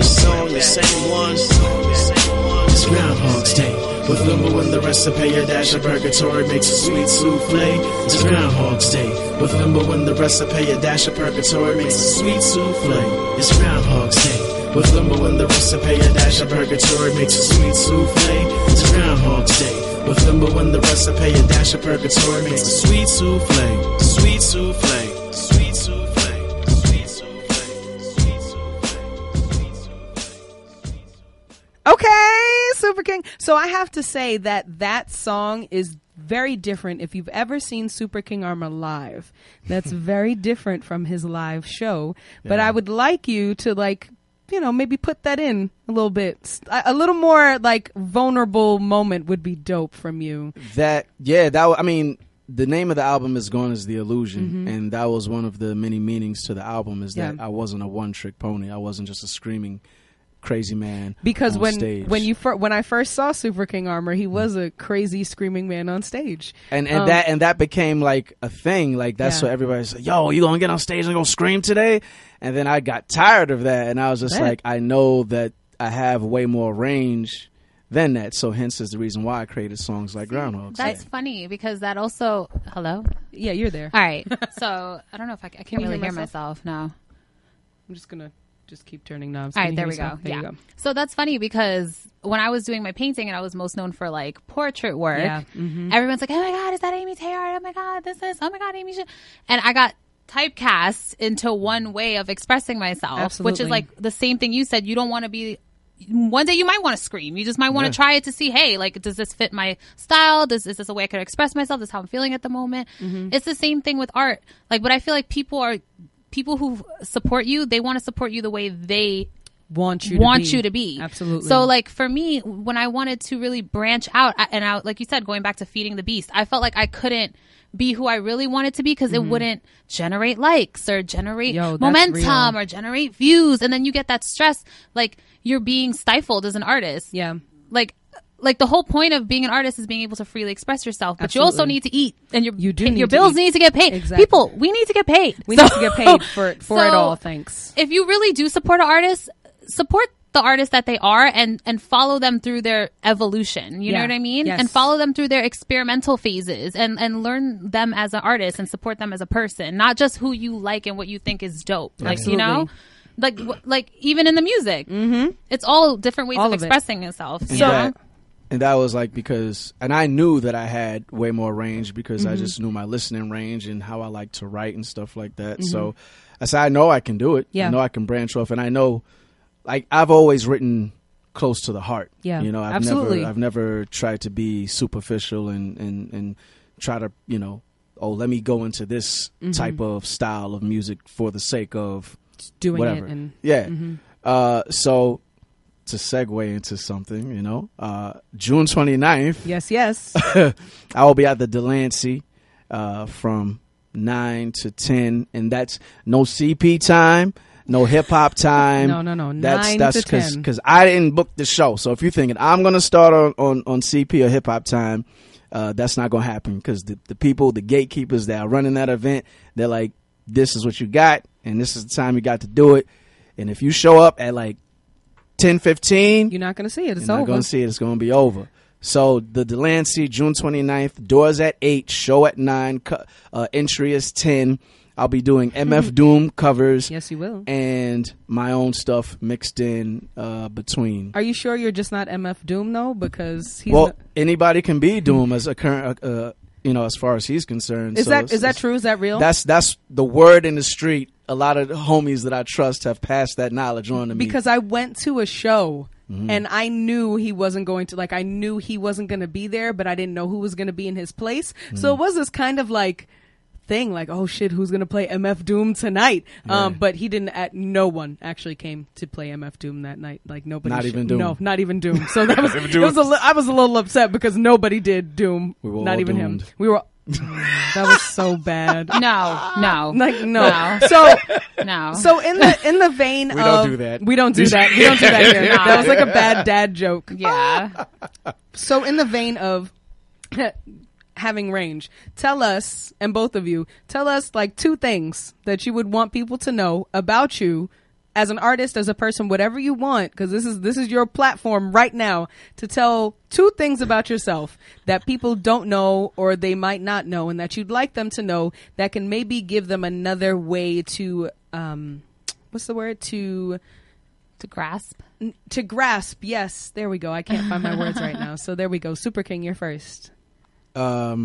It's Groundhog's Day. Remember when the recipe, a dash of purgatory makes a sweet souffle? It's Groundhog's Day. Remember when the recipe, a dash of purgatory makes a sweet souffle? It's Groundhog's Day. Remember when the recipe, a dash of purgatory makes a sweet souffle? It's Groundhog's Day. Remember when the recipe, a dash of purgatory makes a sweet souffle? Sweet souffle. Sweet souffle. Sweet souffle. Sweet souffle. Okay, Super King. So I have to say that song is very different. If you've ever seen Super King Armor live, that's very different from his live show. Yeah. But I would like you to maybe put that in a little bit. A little more vulnerable moment would be dope from you. The name of the album is Gone Is the Illusion, and that was one of the many meanings to the album is that I wasn't a one-trick pony. I wasn't just a screaming crazy man. Because on stage. when I first saw Super King Armor, he was a crazy screaming man on stage, and that became like a thing. Like that's what everybody said. Yo, you gonna get on stage and go scream today? And then I got tired of that, and I was just like, I know that I have way more range than that, so hence is the reason why I created songs like Groundhog's Day. That's funny because that also. Hello. Yeah, you're there. All right. So I don't know if I can't really hear myself now. I'm just gonna keep turning knobs. All right, there we go. There you go. So that's funny because when I was doing my painting and I was most known for portrait work, everyone's like, oh my God, is that Amy Theard? Oh my God, oh my God, Amy. And I got typecast into one way of expressing myself, which is the same thing you said. You don't want to be. One day you might want to scream. You just might want to try it to see, hey, does this fit my style? Is this a way I could express myself? This is how I'm feeling at the moment. It's the same thing with art. But I feel like people who support you, they want to support you the way they want you to be. Absolutely. So for me, when I wanted to really branch out, and I, like you said, going back to feeding the beast, I felt like I couldn't be who I really wanted to be because it wouldn't generate likes or generate momentum or generate views. And then you get that stress, you're being stifled as an artist. Yeah. The whole point of being an artist is being able to freely express yourself, but you also need to eat, and your bills need to get paid. Exactly. People, we need to get paid. We need to get paid for it all. Thanks. If you really do support an artist, support the artist that they are and follow them through their evolution. You know what I mean? Yes. And follow them through their experimental phases and learn them as an artist and support them as a person, not just who you like and what you think is dope. Like, Absolutely. you know, like even in the music, it's all different ways of expressing itself. And that was like because, and I knew that I had way more range because I just knew my listening range and how I like to write and stuff like that. So I said, I know I can do it. Yeah. I know I can branch off, and I know, like, I've always written close to the heart. Yeah, you know, I've never tried to be superficial and try to, you know, let me go into this type of style of music for the sake of doing whatever. it. And so to segue into something, you know, June 29th. Yes. I will be at the Delancey from 9 to 10, and that's no CP time, no hip hop time. No. 9 to 10. Because I didn't book the show. So if you're thinking I'm gonna start on CP or hip hop time, that's not gonna happen because the people, the gatekeepers that are running that event, they're like, this is what you got, and this is the time you got to do it. And if you show up at like 10:15, you're not going to see it. It's you're over. not going to see it. It's going to be over. So the Delancey, June 29th, doors at 8, show at 9, entry is 10. I'll be doing MF Doom covers. Yes, you will. And my own stuff mixed in between. Are you sure you're just not MF Doom though? Because he's anybody can be Doom as a current, you know, as far as he's concerned. Is that true? Is that real? That's the word in the street. A lot of the homies that I trust have passed that knowledge on to me. Because I went to a show and I knew he wasn't going to, I knew he wasn't going to be there, but I didn't know who was going to be in his place. So it was this kind of like thing, like, oh shit, who's going to play MF Doom tonight? But he didn't, no one actually came to play MF Doom that night. Like nobody. Not even Doom. No, not even Doom. So that was, I was a little upset because nobody did Doom. We were not all even doomed. him. We were. That was so bad. No. Like no. No. So in the vein we of don't do that. We don't do that. We don't do that here. No. That was like a bad dad joke. Yeah. So in the vein of having range, tell us, and both of you, tell us like 2 things that you would want people to know about you as an artist, as a person, whatever you want, because this is your platform right now to tell 2 things about yourself that people don't know or they might not know and that you'd like them to know that can maybe give them another way to what's the word? To grasp. To grasp. Yes, there we go. I can't find my words right now. So there we go. Super King, you're first. I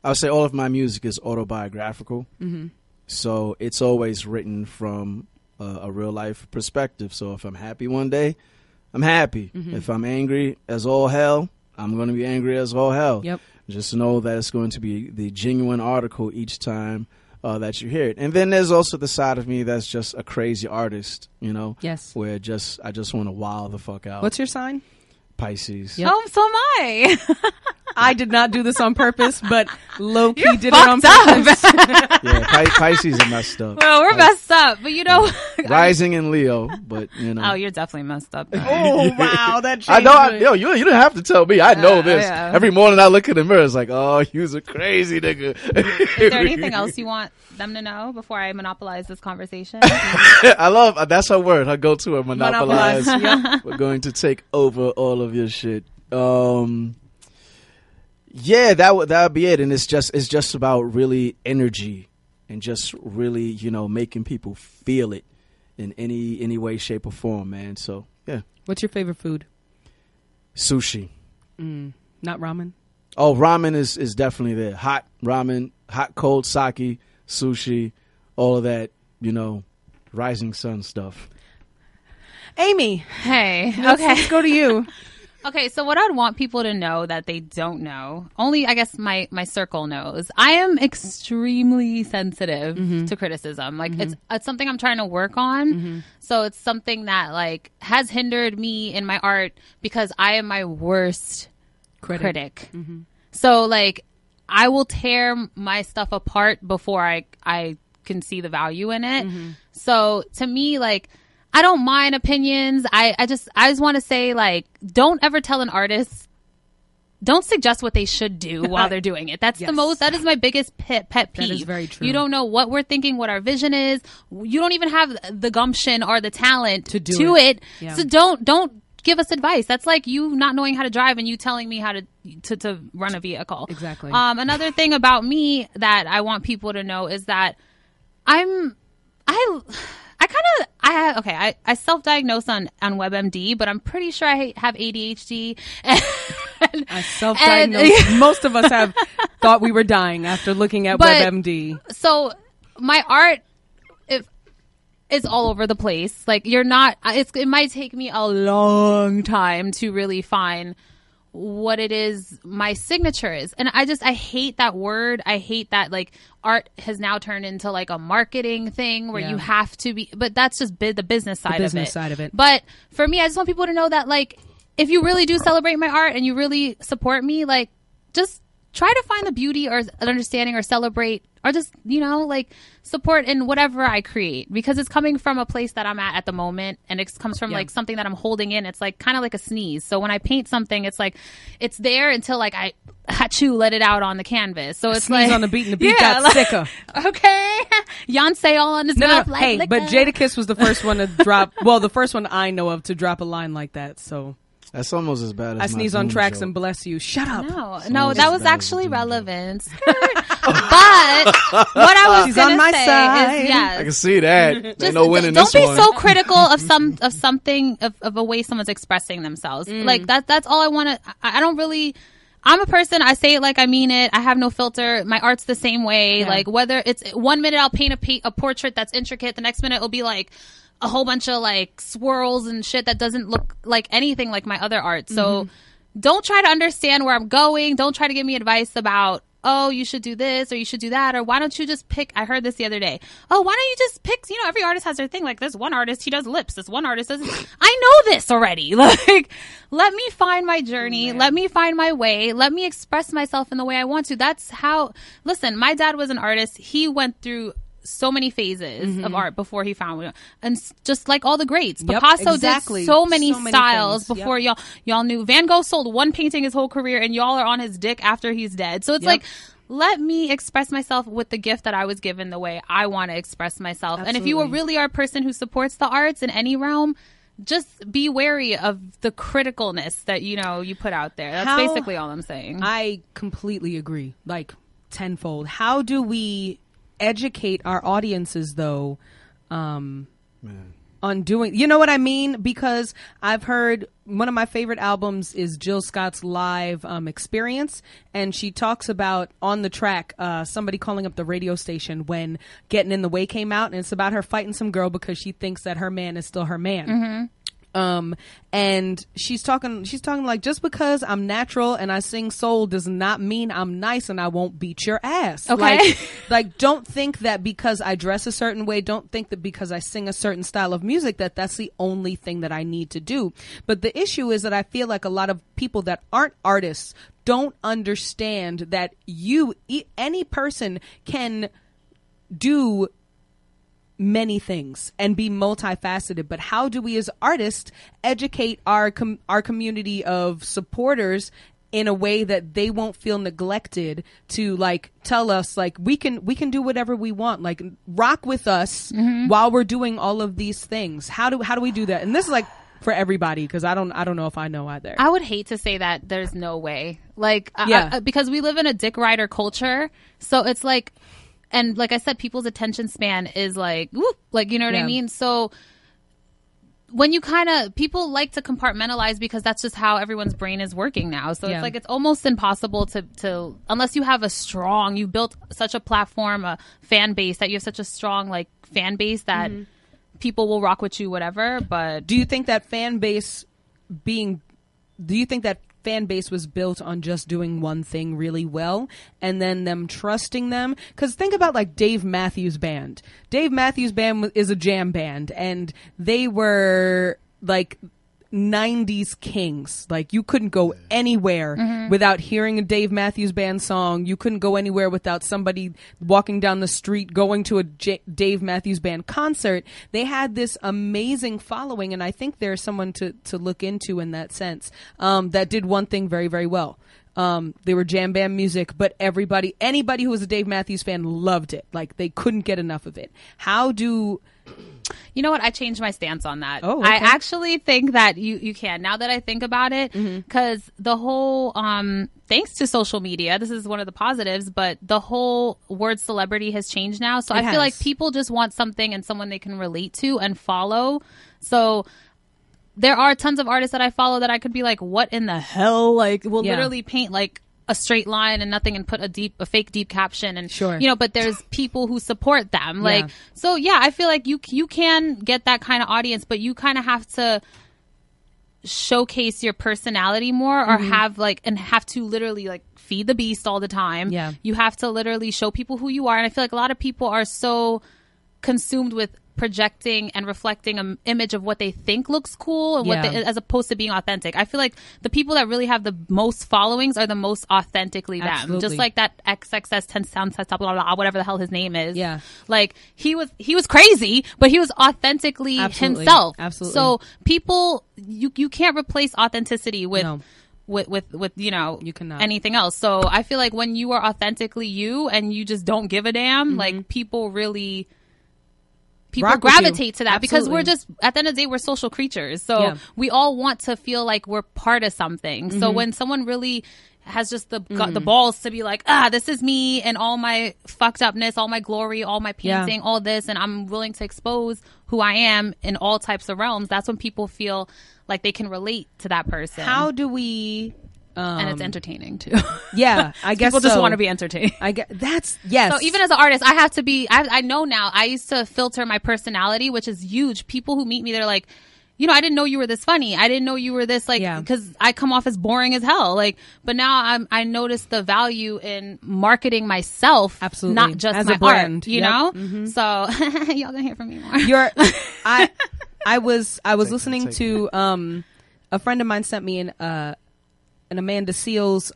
would say all of my music is autobiographical. So it's always written from a real life perspective. So if I'm happy one day, I'm happy. If I'm angry as all hell, I'm going to be angry as all hell. Yep. Just know that it's going to be the genuine article each time that you hear it. And then there's also the side of me that's just a crazy artist, you know? Yes. Where I just want to wow the fuck out. What's your sign? Pisces. Yep. Oh, so am I. I did not do this on purpose, but low-key You're did it on fucked purpose. Yeah, Pisces are messed up. Well, we're messed up, but you know. Rising in Leo, but you know. Oh, you're definitely messed up. Oh, wow. That changed I know. it. You didn't have to tell me. I know this. Yeah. Every morning I look in the mirror, it's like, oh, you's a crazy nigga. Is there anything else you want them to know before I monopolize this conversation? I love, that's her word, her go-to, her monopolize. Monopolize, We're going to take over all of your shit. Yeah, that would be it. And it's just about really energy and just really, you know, making people feel it in any way, shape, or form, man. So yeah. What's your favorite food? Sushi. Not ramen? Oh, ramen is definitely there. Hot ramen, hot cold sake, sushi, all of that, you know, rising sun stuff. Amy. Hey. Let's go to you. Okay, so what I'd want people to know that they don't know, only I guess my circle knows, I am extremely sensitive to criticism. Like it's something I'm trying to work on. So it's something that like has hindered me in my art because I am my worst critic. So like I will tear my stuff apart before I can see the value in it. So to me, like, I don't mind opinions. I just want to say, like, don't ever tell an artist don't suggest what they should do while they're doing it. That's that is my biggest pet peeve. That is very true. You don't know what we're thinking, what our vision is. You don't even have the gumption or the talent to do it. Yeah. So don't give us advice. That's like you not knowing how to drive and you telling me how to run a vehicle. Exactly. Another thing about me that I want people to know is that I self-diagnosed on WebMD, but I'm pretty sure I have ADHD. I self-diagnosed. Most of us have thought we were dying after looking at WebMD. So my art, it's all over the place. Like it might take me a long time to really find what it is my signature is. And I hate that word. I hate that like art has now turned into like a marketing thing where you have to be, but that's just the business side of it. But for me, I just want people to know that like, if you really do celebrate my art and you really support me, like just try to find the beauty or an understanding or celebrate or just, like support in whatever I create, because it's coming from a place that I'm at the moment, and it comes from like something that I'm holding in. It's like kind of like a sneeze. So when I paint something, it's like it's there until like I let it out on the canvas. So it's sneeze like on the beat and the beat got sicker. Okay. Beyonce all on his mouth. Like, hey, but Jadakiss was the first one to drop, well, the first one I know of to drop a line like that. So that's almost as bad as I sneeze on tracks and bless you. Shut up. No, that was actually relevant. But what I was going to say is, I can see that. Just, no winning don't this be one. so critical of something of a way someone's expressing themselves. Like that's all I want to. I don't really. I'm a person. I say it like I mean it. I have no filter. My art's the same way. Like whether it's 1 minute I'll paint a portrait that's intricate, the next minute it'll be like a whole bunch of like swirls and shit that doesn't look like anything like my other art. So don't try to understand where I'm going. Don't try to give me advice about, oh, you should do this or you should do that, or why don't you just pick, I heard this the other day, oh, why don't you just pick, every artist has their thing. Like this one artist, he does lips. This one artist does, I know this already. Like, let me find my journey. Let me find my way. Let me express myself in the way I want to. That's how, listen, my dad was an artist. He went through so many phases of art before he found it, and just like all the greats, Picasso did so many styles before y'all knew. Van Gogh sold one painting his whole career, and y'all are on his dick after he's dead. So it's like, let me express myself with the gift that I was given the way I want to express myself. And if you really are a person who supports the arts in any realm, just be wary of the criticalness that you put out there. That's basically all I'm saying. I completely agree, like tenfold. How do we educate our audiences though on doing, you know what I mean? Because I've heard one of my favorite albums is Jill Scott's live Experience, and she talks about on the track somebody calling up the radio station when Getting in the Way came out, and it's about her fighting some girl because she thinks that her man is still her man. And she's talking like, just because I'm natural and I sing soul does not mean I'm nice and I won't beat your ass. Okay. Like don't think that because I dress a certain way, don't think that because I sing a certain style of music that's the only thing that I need to do. But the issue is that I feel like a lot of people that aren't artists don't understand that any person can do many things and be multifaceted, but how do we as artists educate our community of supporters in a way that they won't feel neglected to like tell us like we can do whatever we want, like rock with us while we're doing all of these things? How do we do that? And this is like for everybody, because I don't know if I know either. I would hate to say that there's no way, like because we live in a dick rider culture, so it's like. And like I said, people's attention span is like, whoop, like, you know what I mean? So when you people like to compartmentalize because that's just how everyone's brain is working now. So it's like, it's almost impossible to, unless you have you built such a platform, a fan base, that you have such a strong like fan base that people will rock with you, whatever. But do you think that fan base was built on just doing one thing really well and then them trusting them? Because think about like Dave Matthews Band. Dave Matthews Band is a jam band, and they were like 90s kings. Like you couldn't go anywhere without hearing a Dave Matthews Band song. You couldn't go anywhere without somebody walking down the street going to a Dave Matthews Band concert. They had this amazing following, and I think there's someone to look into in that sense, that did one thing very, very well. They were jam band music, but anybody who was a Dave Matthews fan loved it. Like, they couldn't get enough of it. You know what? I changed my stance on that. Oh, okay. I actually think that you can, now that I think about it, because the whole, thanks to social media, this is one of the positives, but the whole word celebrity has changed now. So I feel like people just want something and someone they can relate to and follow. So there are tons of artists that I follow that I could be like, what in the hell? Like, will literally paint like a straight line and nothing and put a fake deep caption and but there's people who support them. Like, so yeah, I feel like you can get that kind of audience, but you kind of have to showcase your personality more or have to literally like feed the beast all the time. Yeah. You have to literally show people who you are. And I feel like a lot of people are so consumed with projecting and reflecting an image of what they think looks cool and as opposed to being authentic. I feel like the people that really have the most followings are the most authentically them. Just like that XXS whatever the hell his name is. Yeah. Like he was crazy, but he was authentically himself. Absolutely. So people, you can't replace authenticity with you cannot. Anything else. So I feel like when you are authentically you and you just don't give a damn, like people gravitate to that because we're just, at the end of the day, we're social creatures. So we all want to feel like we're part of something. So when someone really has just the balls to be like, this is me and all my fucked upness, all my glory, all my painting, all this, and I'm willing to expose who I am in all types of realms, that's when people feel like they can relate to that person. How do we... and it's entertaining too. Yeah, I guess people just want to be entertained. I guess yes. So even as an artist, I have to be. I know now. I used to filter my personality, which is huge. People who meet me, they're like, I didn't know you were this funny. I didn't know you were this because I come off as boring as hell. Like, but now I notice the value in marketing myself, not just as my a brand. Art. You know, so y'all gonna hear from me more. I was listening to a friend of mine sent me an Amanda Seales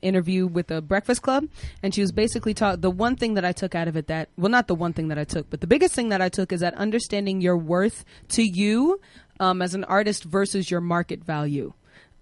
interview with the Breakfast Club, and she was basically the one thing that I took out of it not the one thing that I took, but the biggest thing that I took is that understanding your worth to you as an artist versus your market value.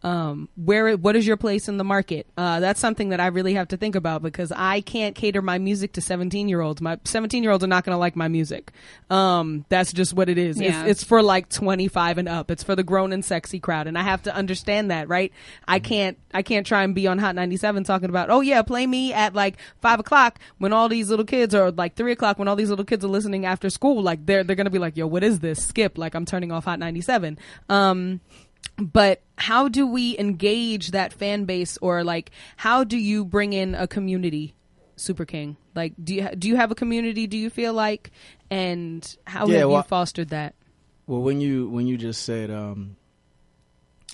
What is your place in the market? That's something that I really have to think about because I can't cater my music to 17-year-olds. My 17-year-olds are not going to like my music. That's just what it is. Yeah. It's for like 25 and up. It's for the grown and sexy crowd. And I have to understand that, right? I can't try and be on Hot 97 talking about, play me at like 5 o'clock when all these little kids or like 3 o'clock when all these little kids are listening after school. Like they're going to be like, yo, what is this? Skip. Like I'm turning off Hot 97. But how do we engage that fan base, or like how do you bring in a community, Super King? Like do you have a community, do you feel like, and how have you fostered that? Well, when you just said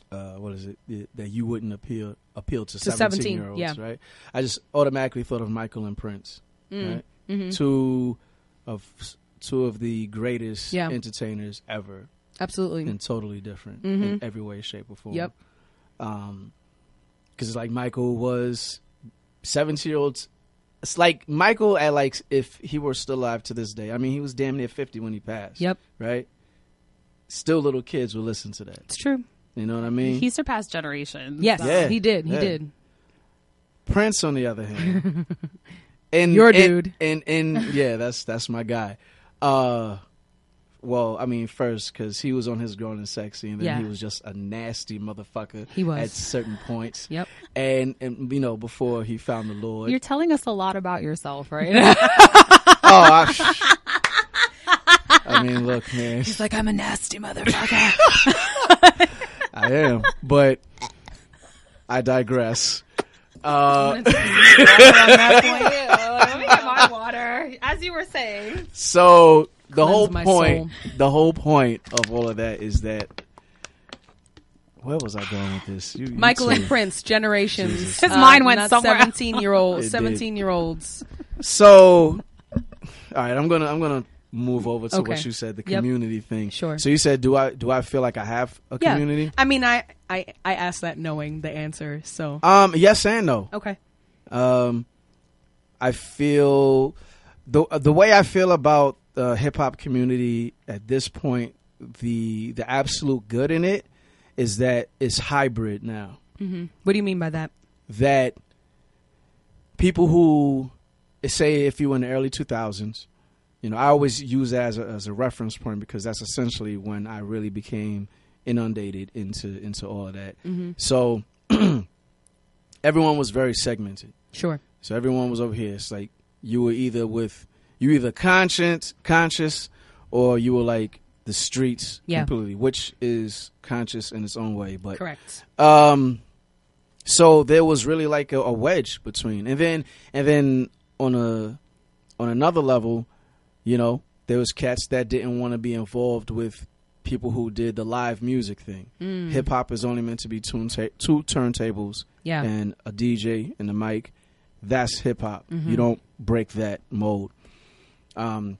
what is it, that you wouldn't appeal to 17-year-olds, right? I just automatically thought of Michael and Prince, right? Mm-hmm. Two of the greatest entertainers ever. Absolutely. And totally different in every way, shape, or form. Yep. Because like Michael was 17-year-olds. It's like Michael at like, if he were still alive to this day, I mean, he was damn near 50 when he passed. Yep. Right? Still little kids will listen to that. It's true. You know what I mean? He surpassed generations. Yes. Yeah. He did. He did. Prince, on the other hand. Your dude. And yeah, that's my guy. Well, I mean, first, because he was on his Grown and Sexy, and then he was just a nasty motherfucker. He was. At certain points. Yep. And before he found the Lord. You're telling us a lot about yourself, right? I mean, look, man. He's like, I'm a nasty motherfucker. I am, but I digress. Let me get my water. As you were saying. So... The whole point of all of that is that, where was I going with this? Michael and Prince, generations. His mind went somewhere. 17-year-olds. So, all right, I'm gonna move over to what you said, the community thing. Sure. So you said, do I feel like I have a community? I mean, I asked that knowing the answer. So, yes and no. Okay. I feel the way I feel about the hip hop community at this point, the absolute good in it is that it's hybrid now. Mm-hmm. What do you mean by that? that people who say, if you were in the early 2000s, you know, I always use that as a reference point because that's essentially when I really became inundated into all of that. So everyone was very segmented. Sure. So everyone was over here. It's like you were either conscious or you were like the streets completely, which is conscious in its own way. But correct. So there was really like a wedge between, and then on another level, you know, there was cats that didn't want to be involved with people who did the live music thing. Hip hop is only meant to be two turntables and a DJ and a mic. That's hip hop. You don't break that mold. And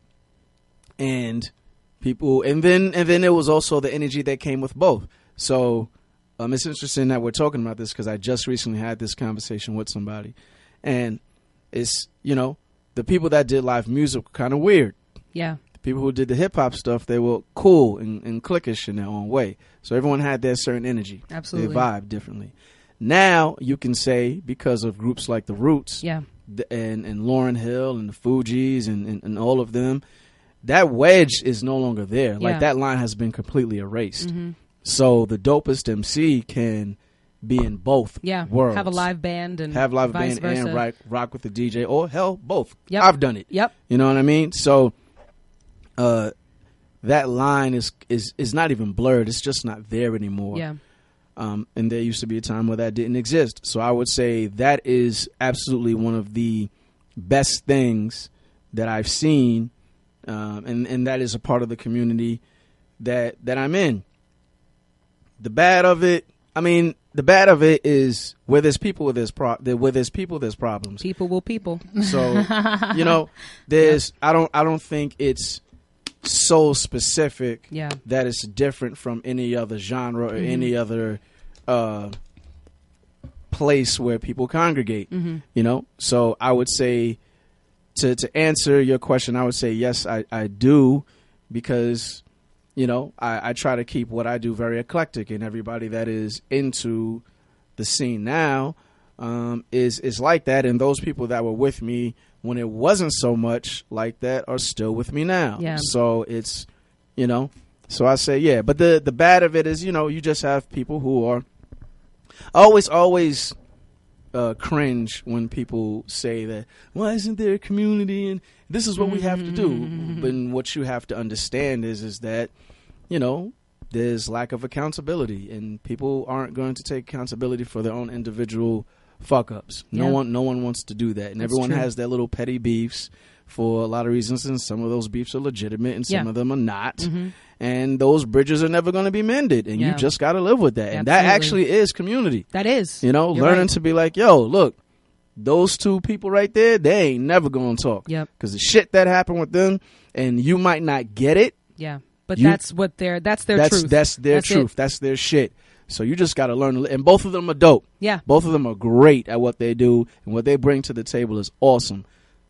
people, and then there was also the energy that came with both. So it's interesting that we're talking about this because I just recently had this conversation with somebody, and it's, you know, the people that did live music were kind of weird. Yeah. The people who did the hip hop stuff, they were cool and cliquish in their own way. So everyone had their certain energy. Absolutely. They vibe differently. Now you can say, because of groups like the Roots, and Lauryn Hill and the Fugees and all of them, that wedge is no longer there. Like that line has been completely erased. So the dopest MC can be in both worlds. Have a live band and vice versa. And rock with the DJ, or hell, both. Yep. I've done it. Yep. You know what I mean? So that line is not even blurred. It's just not there anymore. Yeah. And there used to be a time where that didn't exist. So I would say that is absolutely one of the best things that I've seen, and that is a part of the community that I'm in. The bad of it is where there's people, there's problems. People will people. So, you know, I don't think it's so specific that it's different from any other genre or any other place where people congregate. You know, so I would say to answer your question, I would say yes, I do, because, you know, I try to keep what I do very eclectic, and everybody that is into the scene now is like that, and those people that were with me when it wasn't so much like that are still with me now. Yeah. So it's, you know, so I say, but the bad of it is, you know, you just have people who are always cringe when people say that, why isn't there a community and this is what we have to do. But what you have to understand is that, you know, there's lack of accountability, and people aren't going to take accountability for their own individual fuck ups. No one wants to do that, and everyone has their little petty beefs for a lot of reasons, and some of those beefs are legitimate and some of them are not. And those bridges are never going to be mended, and you just got to live with that. And that actually is community. That is, you know, you're learning to be like, yo, look, those two people right there, they ain't never going to talk. Because the shit that happened with them, and you might not get it. But that's their truth. That's their truth. That's their shit. So you just got to learn. And both of them are dope. Both of them are great at what they do, and what they bring to the table is awesome.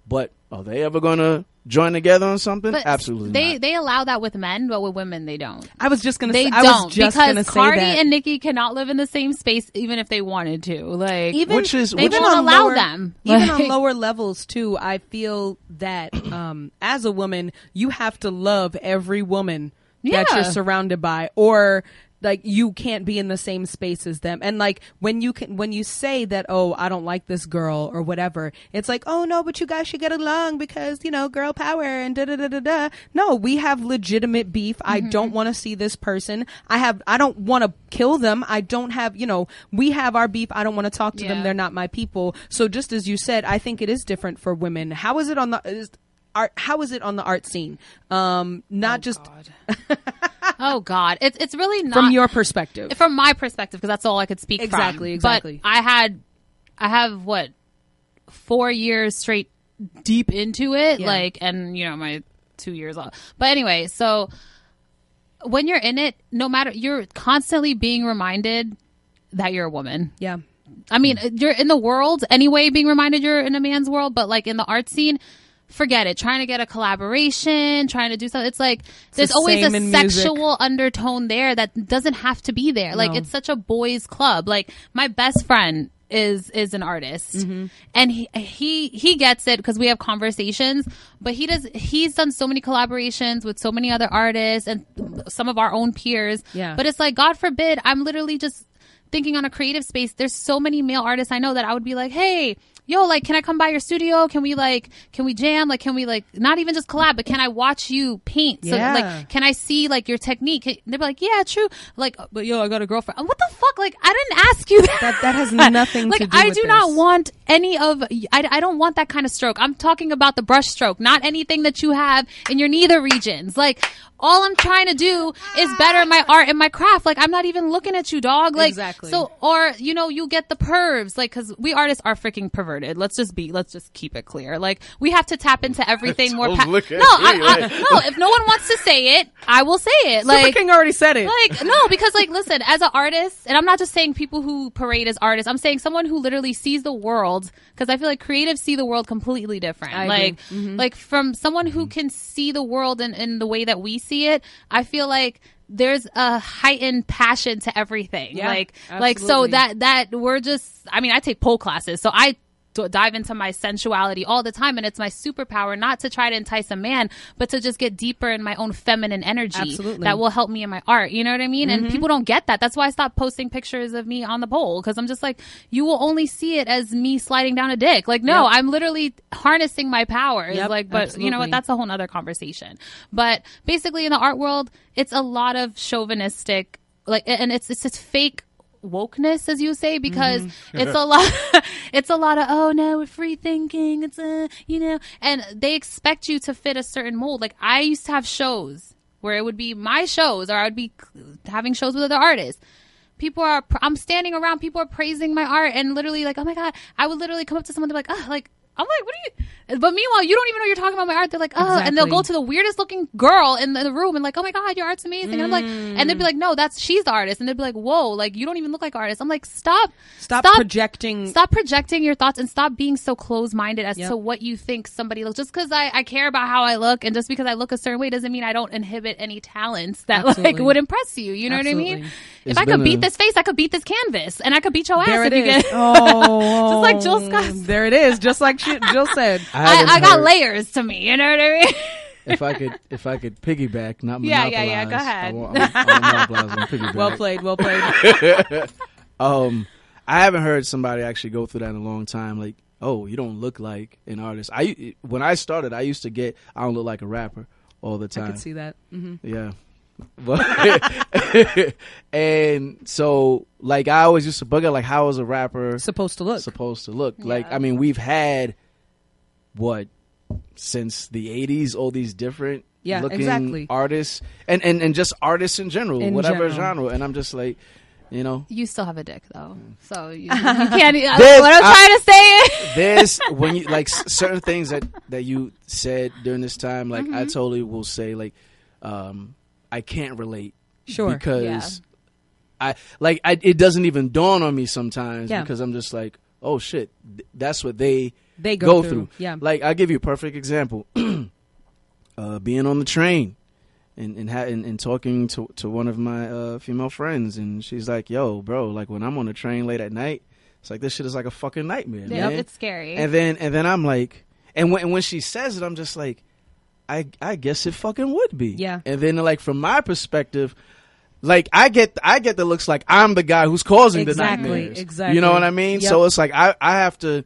But are they ever going to join together on something? But absolutely not. They allow that with men, but with women they don't. I was just going to say because Cardi and Nicki cannot live in the same space even if they wanted to. Like, they won't allow them. Even on lower levels too. I feel that as a woman, you have to love every woman that you're surrounded by, or like you can't be in the same space as them. And like when you say that, oh, I don't like this girl or whatever, it's like, oh no, but you guys should get along because, you know, girl power and da da da da da. No, we have legitimate beef. I don't want to see this person. I don't want to kill them. I don't have, you know, we have our beef. I don't want to talk to them. They're not my people. So just as you said, I think it is different for women. How is it on the art scene? Oh God, it's really not from your perspective. From my perspective, because that's all I could speak from. Exactly. But I have what 4 years straight deep into it, like, and you know my 2 years off. But anyway, so when you're in it, no matter, you're constantly being reminded that you're a woman. Yeah. I mean, you're in the world anyway, being reminded you're in a man's world, but like in the art scene, forget it. Trying to get a collaboration, trying to do something. It's like there's always a sexual undertone there that doesn't have to be there. Like it's such a boys' club. Like my best friend is an artist, and he gets it because we have conversations. But he's done so many collaborations with so many other artists and some of our own peers. Yeah. But it's like, God forbid, I'm literally just thinking on a creative space. There's so many male artists I know that I would be like, hey, yo, like, can I come by your studio? Can we jam? Like, can we, like, not even just collab, but can I watch you paint? So, like, can I see, like, your technique? They'd be like, yeah, true. Like, but yo, I got a girlfriend. What the fuck? Like, I didn't ask you that. That has nothing like, to do I with do this. not want any of, I don't want that kind of stroke. I'm talking about the brush stroke, not anything that you have in your nether regions. Like, all I'm trying to do is better my art and my craft. Like, I'm not even looking at you, dog. Like, exactly. So, or, you know, you get the pervs. Like, cause we artists are freaking perverted. Let's just keep it clear. Like, we have to tap into everything more. No, if no one wants to say it, I will say it. Like, Super King already said it. Like, no, because, like, listen, as an artist, and I'm not just saying people who parade as artists, I'm saying someone who literally sees the world, because I feel like creatives see the world completely different. I like, agree. like, from someone who can see the world in the way that we see it, I feel like there's a heightened passion to everything. Yeah, like absolutely. So that we're just, I mean, I take pole classes, so I dive into my sensuality all the time, and it's my superpower, not to try to entice a man, but to just get deeper in my own feminine energy. Absolutely. That will help me in my art. You know what I mean? And people don't get that. That's why I stopped posting pictures of me on the pole, because I'm just like, you will only see it as me sliding down a dick. Like, no, I'm literally harnessing my powers. Like, but absolutely. you know what? That's a whole nother conversation. But basically, in the art world, it's a lot of chauvinistic, like, and it's just fake wokeness, as you say, because it's a lot of, oh no, we're free thinking, it's you know, and they expect you to fit a certain mold. Like, I used to have shows where it would be my shows, or I would be having shows with other artists. I'm standing around, people are praising my art, and literally, like, oh my God, I would literally come up to someone, they're like, oh, like, I'm like, what are you? But meanwhile, you don't even know you're talking about my art. They're like, oh, Exactly. and they'll go to the weirdest looking girl in the room and like, oh my God, your art's amazing. And I'm like, and they'd be like, no, she's the artist. And they'd be like, whoa, like, you don't even look like artist. I'm like, stop projecting your thoughts, and stop being so close-minded as to what you think somebody looks. Just because I care about how I look, and just because I look a certain way doesn't mean I don't inhibit any talents that like would impress you. You know what I mean? If I could beat this face, I could beat this canvas, and I could beat your ass. There it if you is. get Oh, just like Jill Scott. There it is. Just like Jill said. I got layers to me. You know what I mean? If I could piggyback, not Yeah, monopolize. go ahead. I monopolize and piggyback. Well played. I haven't heard somebody actually go through that in a long time. Like, oh, you don't look like an artist. When I started, I used to get, I don't look like a rapper all the time. I could see that. Yeah. And so, like, I always used to bug out, like, how is a rapper Supposed to look. Yeah. Like, I mean, we've had since the 80s, all these different looking artists and just artists in general, whatever genre. And I'm just like, you know, you still have a dick though, so you can't. What I'm trying to say is, there's when you like certain things that you said during this time, like I totally will say, like, I can't relate, because it doesn't even dawn on me sometimes, because I'm just like, oh shit, that's what they go through. Yeah. Like, I'll give you a perfect example. Being on the train and talking to one of my female friends, and she's like, yo, bro, like, when I'm on the train late at night, it's like, this shit is like a fucking nightmare, man. It's scary. And then I'm like, and when she says it, I'm just like, I guess it fucking would be. Yeah. And then, like, from my perspective, like, I get the looks like I'm the guy who's causing the nightmares. Exactly. You know what I mean? Yep. So it's like I have to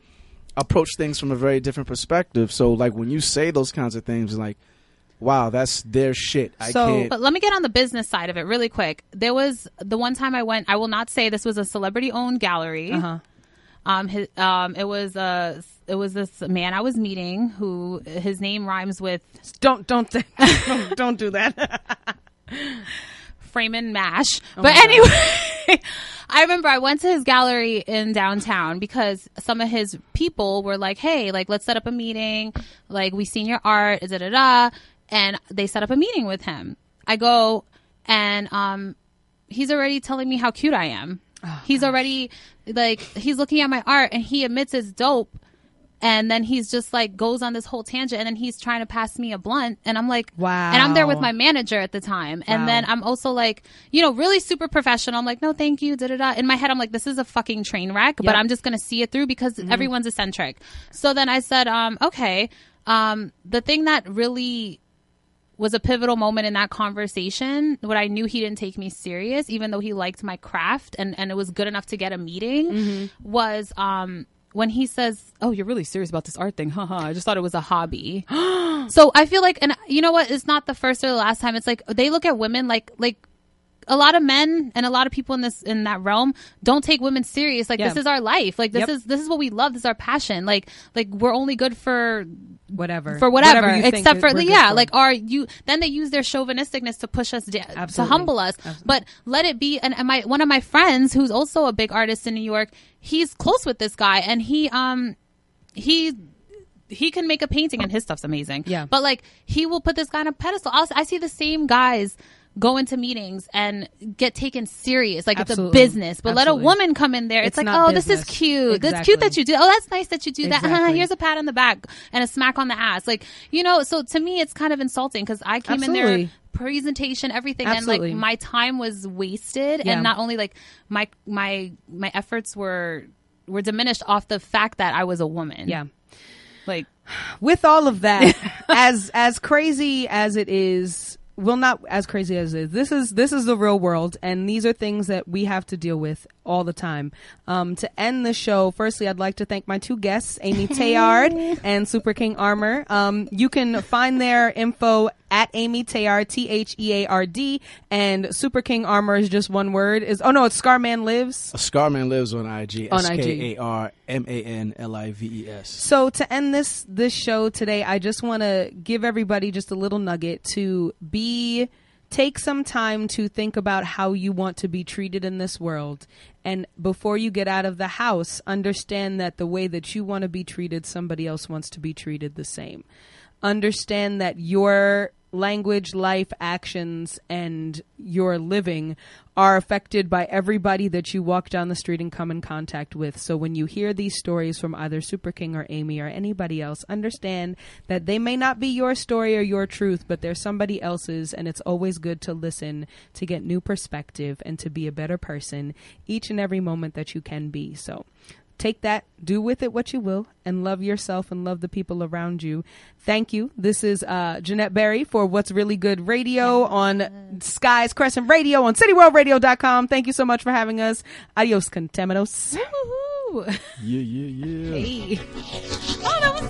approach things from a very different perspective. So, like, when you say those kinds of things, it's like, wow, that's their shit. I can't. But let me get on the business side of it really quick. There was the one time I went, I will not say, this was a celebrity-owned gallery. It was this man I was meeting who his name rhymes with Don't do that. Freeman Mash. But anyway, I remember I went to his gallery in downtown because some of his people were like, hey, like, let's set up a meeting. Like, we seen your art, da-da-da. And they set up a meeting with him. I go, and he's already telling me how cute I am. He's already, like, he's looking at my art, and he admits it's dope. And then he's just like goes on this whole tangent, and then he's trying to pass me a blunt, and I'm like, wow. And I'm there with my manager at the time, and then I'm also like, you know, really super professional. I'm like, no, thank you, da da da. In my head, I'm like, this is a fucking train wreck, but I'm just gonna see it through because everyone's eccentric. So then I said, okay. The thing that really was a pivotal moment in that conversation, what I knew he didn't take me serious, even though he liked my craft and it was good enough to get a meeting, was when he says, oh, you're really serious about this art thing. Haha. I just thought it was a hobby. So I feel like, and you know what? It's not the first or the last time. It's like they look at women like a lot of men and a lot of people in that realm don't take women serious. Like, this is our life. Like, this is what we love. This is our passion. Like we're only good for whatever, except for like then they use their chauvinisticness to push us down, to humble us. Absolutely. But let it be. And one of my friends, who's also a big artist in New York, he's close with this guy, and he can make a painting, and his stuff's amazing. Yeah. But like, he will put this guy on a pedestal. I see the same guys go into meetings and get taken serious, like it's a business. But let a woman come in there, it's like, oh, business. This is cute. Exactly. That's cute that you do. Oh, that's nice that you do that. Here's a pat on the back and a smack on the ass. Like, you know, so to me, it's kind of insulting because I came in there, presentation, everything, and like my time was wasted, and not only like my efforts were diminished off the fact that I was a woman. Yeah. Like, with all of that, as crazy as it is. Well, not as crazy as it is. This is the real world, and these are things that we have to deal with all the time. To end the show, firstly, I'd like to thank my two guests, Amy Theard and Super King Armor. You can find their info at Amy Theard, Theard, and Super King Armor is just one word. It's Scarman Lives. Scarman Lives on IG. SKARMANLIVES. So to end this show today, I just want to give everybody just a little nugget to take some time to think about how you want to be treated in this world. And before you get out of the house, understand that the way that you want to be treated, somebody else wants to be treated the same. Understand that your language, life, actions, and your living are affected by everybody that you walk down the street and come in contact with. So when you hear these stories from either Super King or Amy or anybody else, understand that they may not be your story or your truth, but they're somebody else's, and it's always good to listen, to get new perspective, and to be a better person each and every moment that you can be. So take that, do with it what you will, and love yourself and love the people around you. Thank you. This is Jeanette Berry for What's Really Good Radio on Sky's Crescent Radio on cityworldradio.com. Thank you so much for having us. Adios, contaminos. Yeah. Hey. Oh, that was...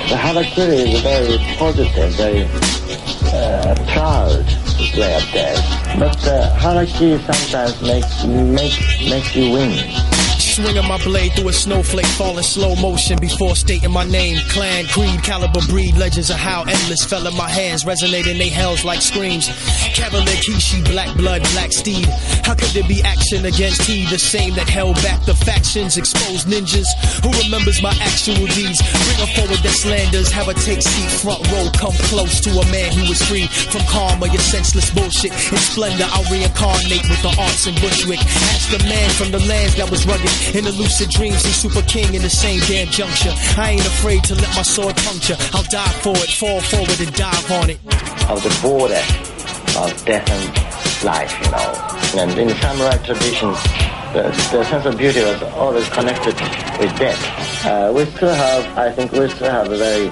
The harakiri is a very positive, very proud way of death. But harakiri sometimes makes you win. Swinging my blade through a snowflake, falling slow motion before stating my name. Clan, creed, caliber, breed, legends of how endless fell in my hands, resonating they hells like screams. Cavalier, Kishi, black blood, black steed. How could there be action against he, the same that held back the factions, exposed ninjas? Who remembers my actual deeds? Bring a forward that slanders, have a take seat, front row, come close to a man who was free from karma, your senseless bullshit. In splendor, I'll reincarnate with the arts and Bushwick. Ask the man from the lands that was rugged. In the lucid dreams, he's Super King in the same damn juncture. I ain't afraid to let my sword puncture. I'll die for it, fall forward and dive on it. Of the border of death and life, you know. And in the samurai tradition, the sense of beauty was always connected with death. We still have a very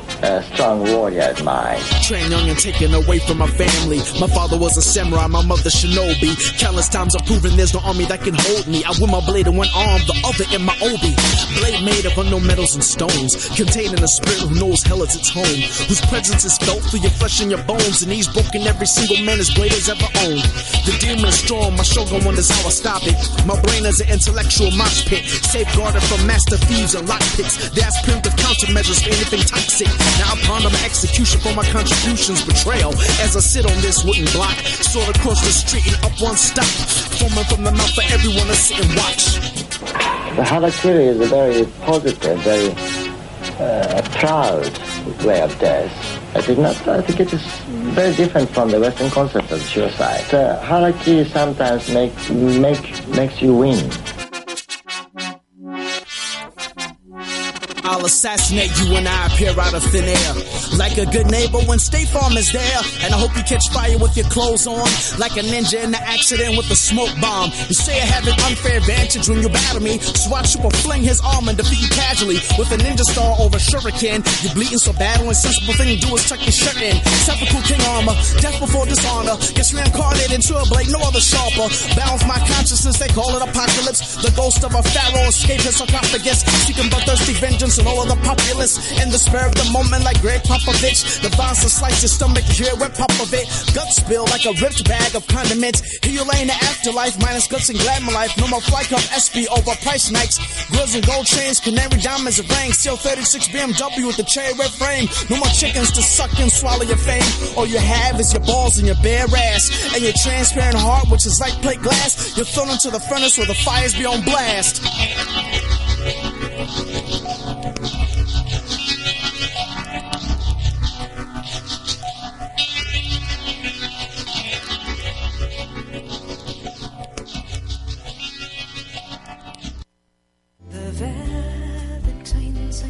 strong warrior at mind. Trained young and taken away from my family. My father was a samurai, my mother shinobi. Countless times I've proven there's no army that can hold me. I wear my blade in one arm, the other in my obi. Blade made of unknown metals and stones, containing a spirit who knows hell is its home, whose presence is felt through your flesh and your bones, and he's broken every single man his blade has ever owned. The demon is strong, my shogun wonders how I stop it. My brain is an intellectual mosh pit, safeguarded from master thieves and lockpicks. There's primitive countermeasures for anything toxic. Now I ponder my execution for my contributions, betrayal. As I sit on this wooden block, soared across the street and up one stop, foaming from the mouth for everyone to sit and watch. The harakiri is a very positive, very proud way of death. I think it is very different from the Western concept of suicide. Hierarchy sometimes makes you win. I'll assassinate you when I appear out of thin air. Like a good neighbor when State Farm is there. And I hope you catch fire with your clothes on. Like a ninja in the accident with a smoke bomb. You say I have an unfair advantage when you battle me. So I will fling his arm and defeat you casually. With a ninja star over shuriken. You're bleeding so bad, one sensible thing to do is tuck your shirt in. Typical king armor, death before dishonor. Gets reincarnated into a blade, no other sharper. Balance my consciousness, they call it apocalypse. The ghost of a pharaoh escaped his sarcophagus. Seeking but thirsty vengeance and all of the populace. In the spur of the moment like Greg Popovich. The bounce to slice your stomach, here where Popovich. Guts spill like a ripped bag of condiments. Here you lay in the afterlife, minus guts and glamour life. No more flight club SB over price nights. Grills and gold chains, canary diamonds and rings. Still 36 BMW with the cherry red frame. No more chickens to suck and swallow your fame. All you have is your balls and your bare ass. And your transparent heart, which is like plate glass. You're thrown into the furnace where the fires be on blast.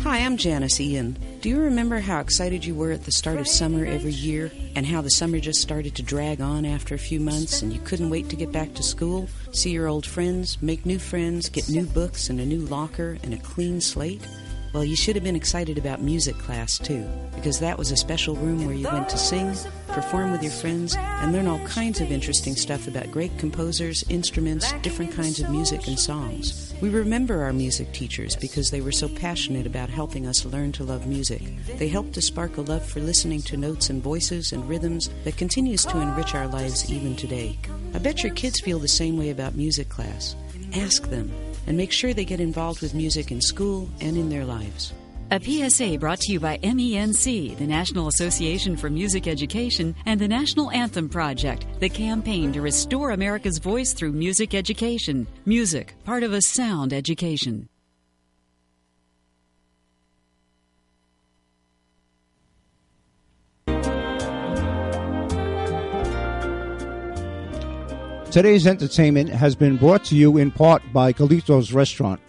Hi, I'm Janice Ian. Do you remember how excited you were at the start of summer every year, and how the summer just started to drag on after a few months and you couldn't wait to get back to school, see your old friends, make new friends, get new books and a new locker and a clean slate? Well, you should have been excited about music class, too, because that was a special room where you went to sing, perform with your friends, and learn all kinds of interesting stuff about great composers, instruments, different kinds of music and songs. We remember our music teachers because they were so passionate about helping us learn to love music. They helped to spark a love for listening to notes and voices and rhythms that continues to enrich our lives even today. I bet your kids feel the same way about music class. Ask them, and make sure they get involved with music in school and in their lives. A PSA brought to you by MENC, the National Association for Music Education, and the National Anthem Project, the campaign to restore America's voice through music education. Music, part of a sound education. Today's entertainment has been brought to you in part by Calito's Restaurant.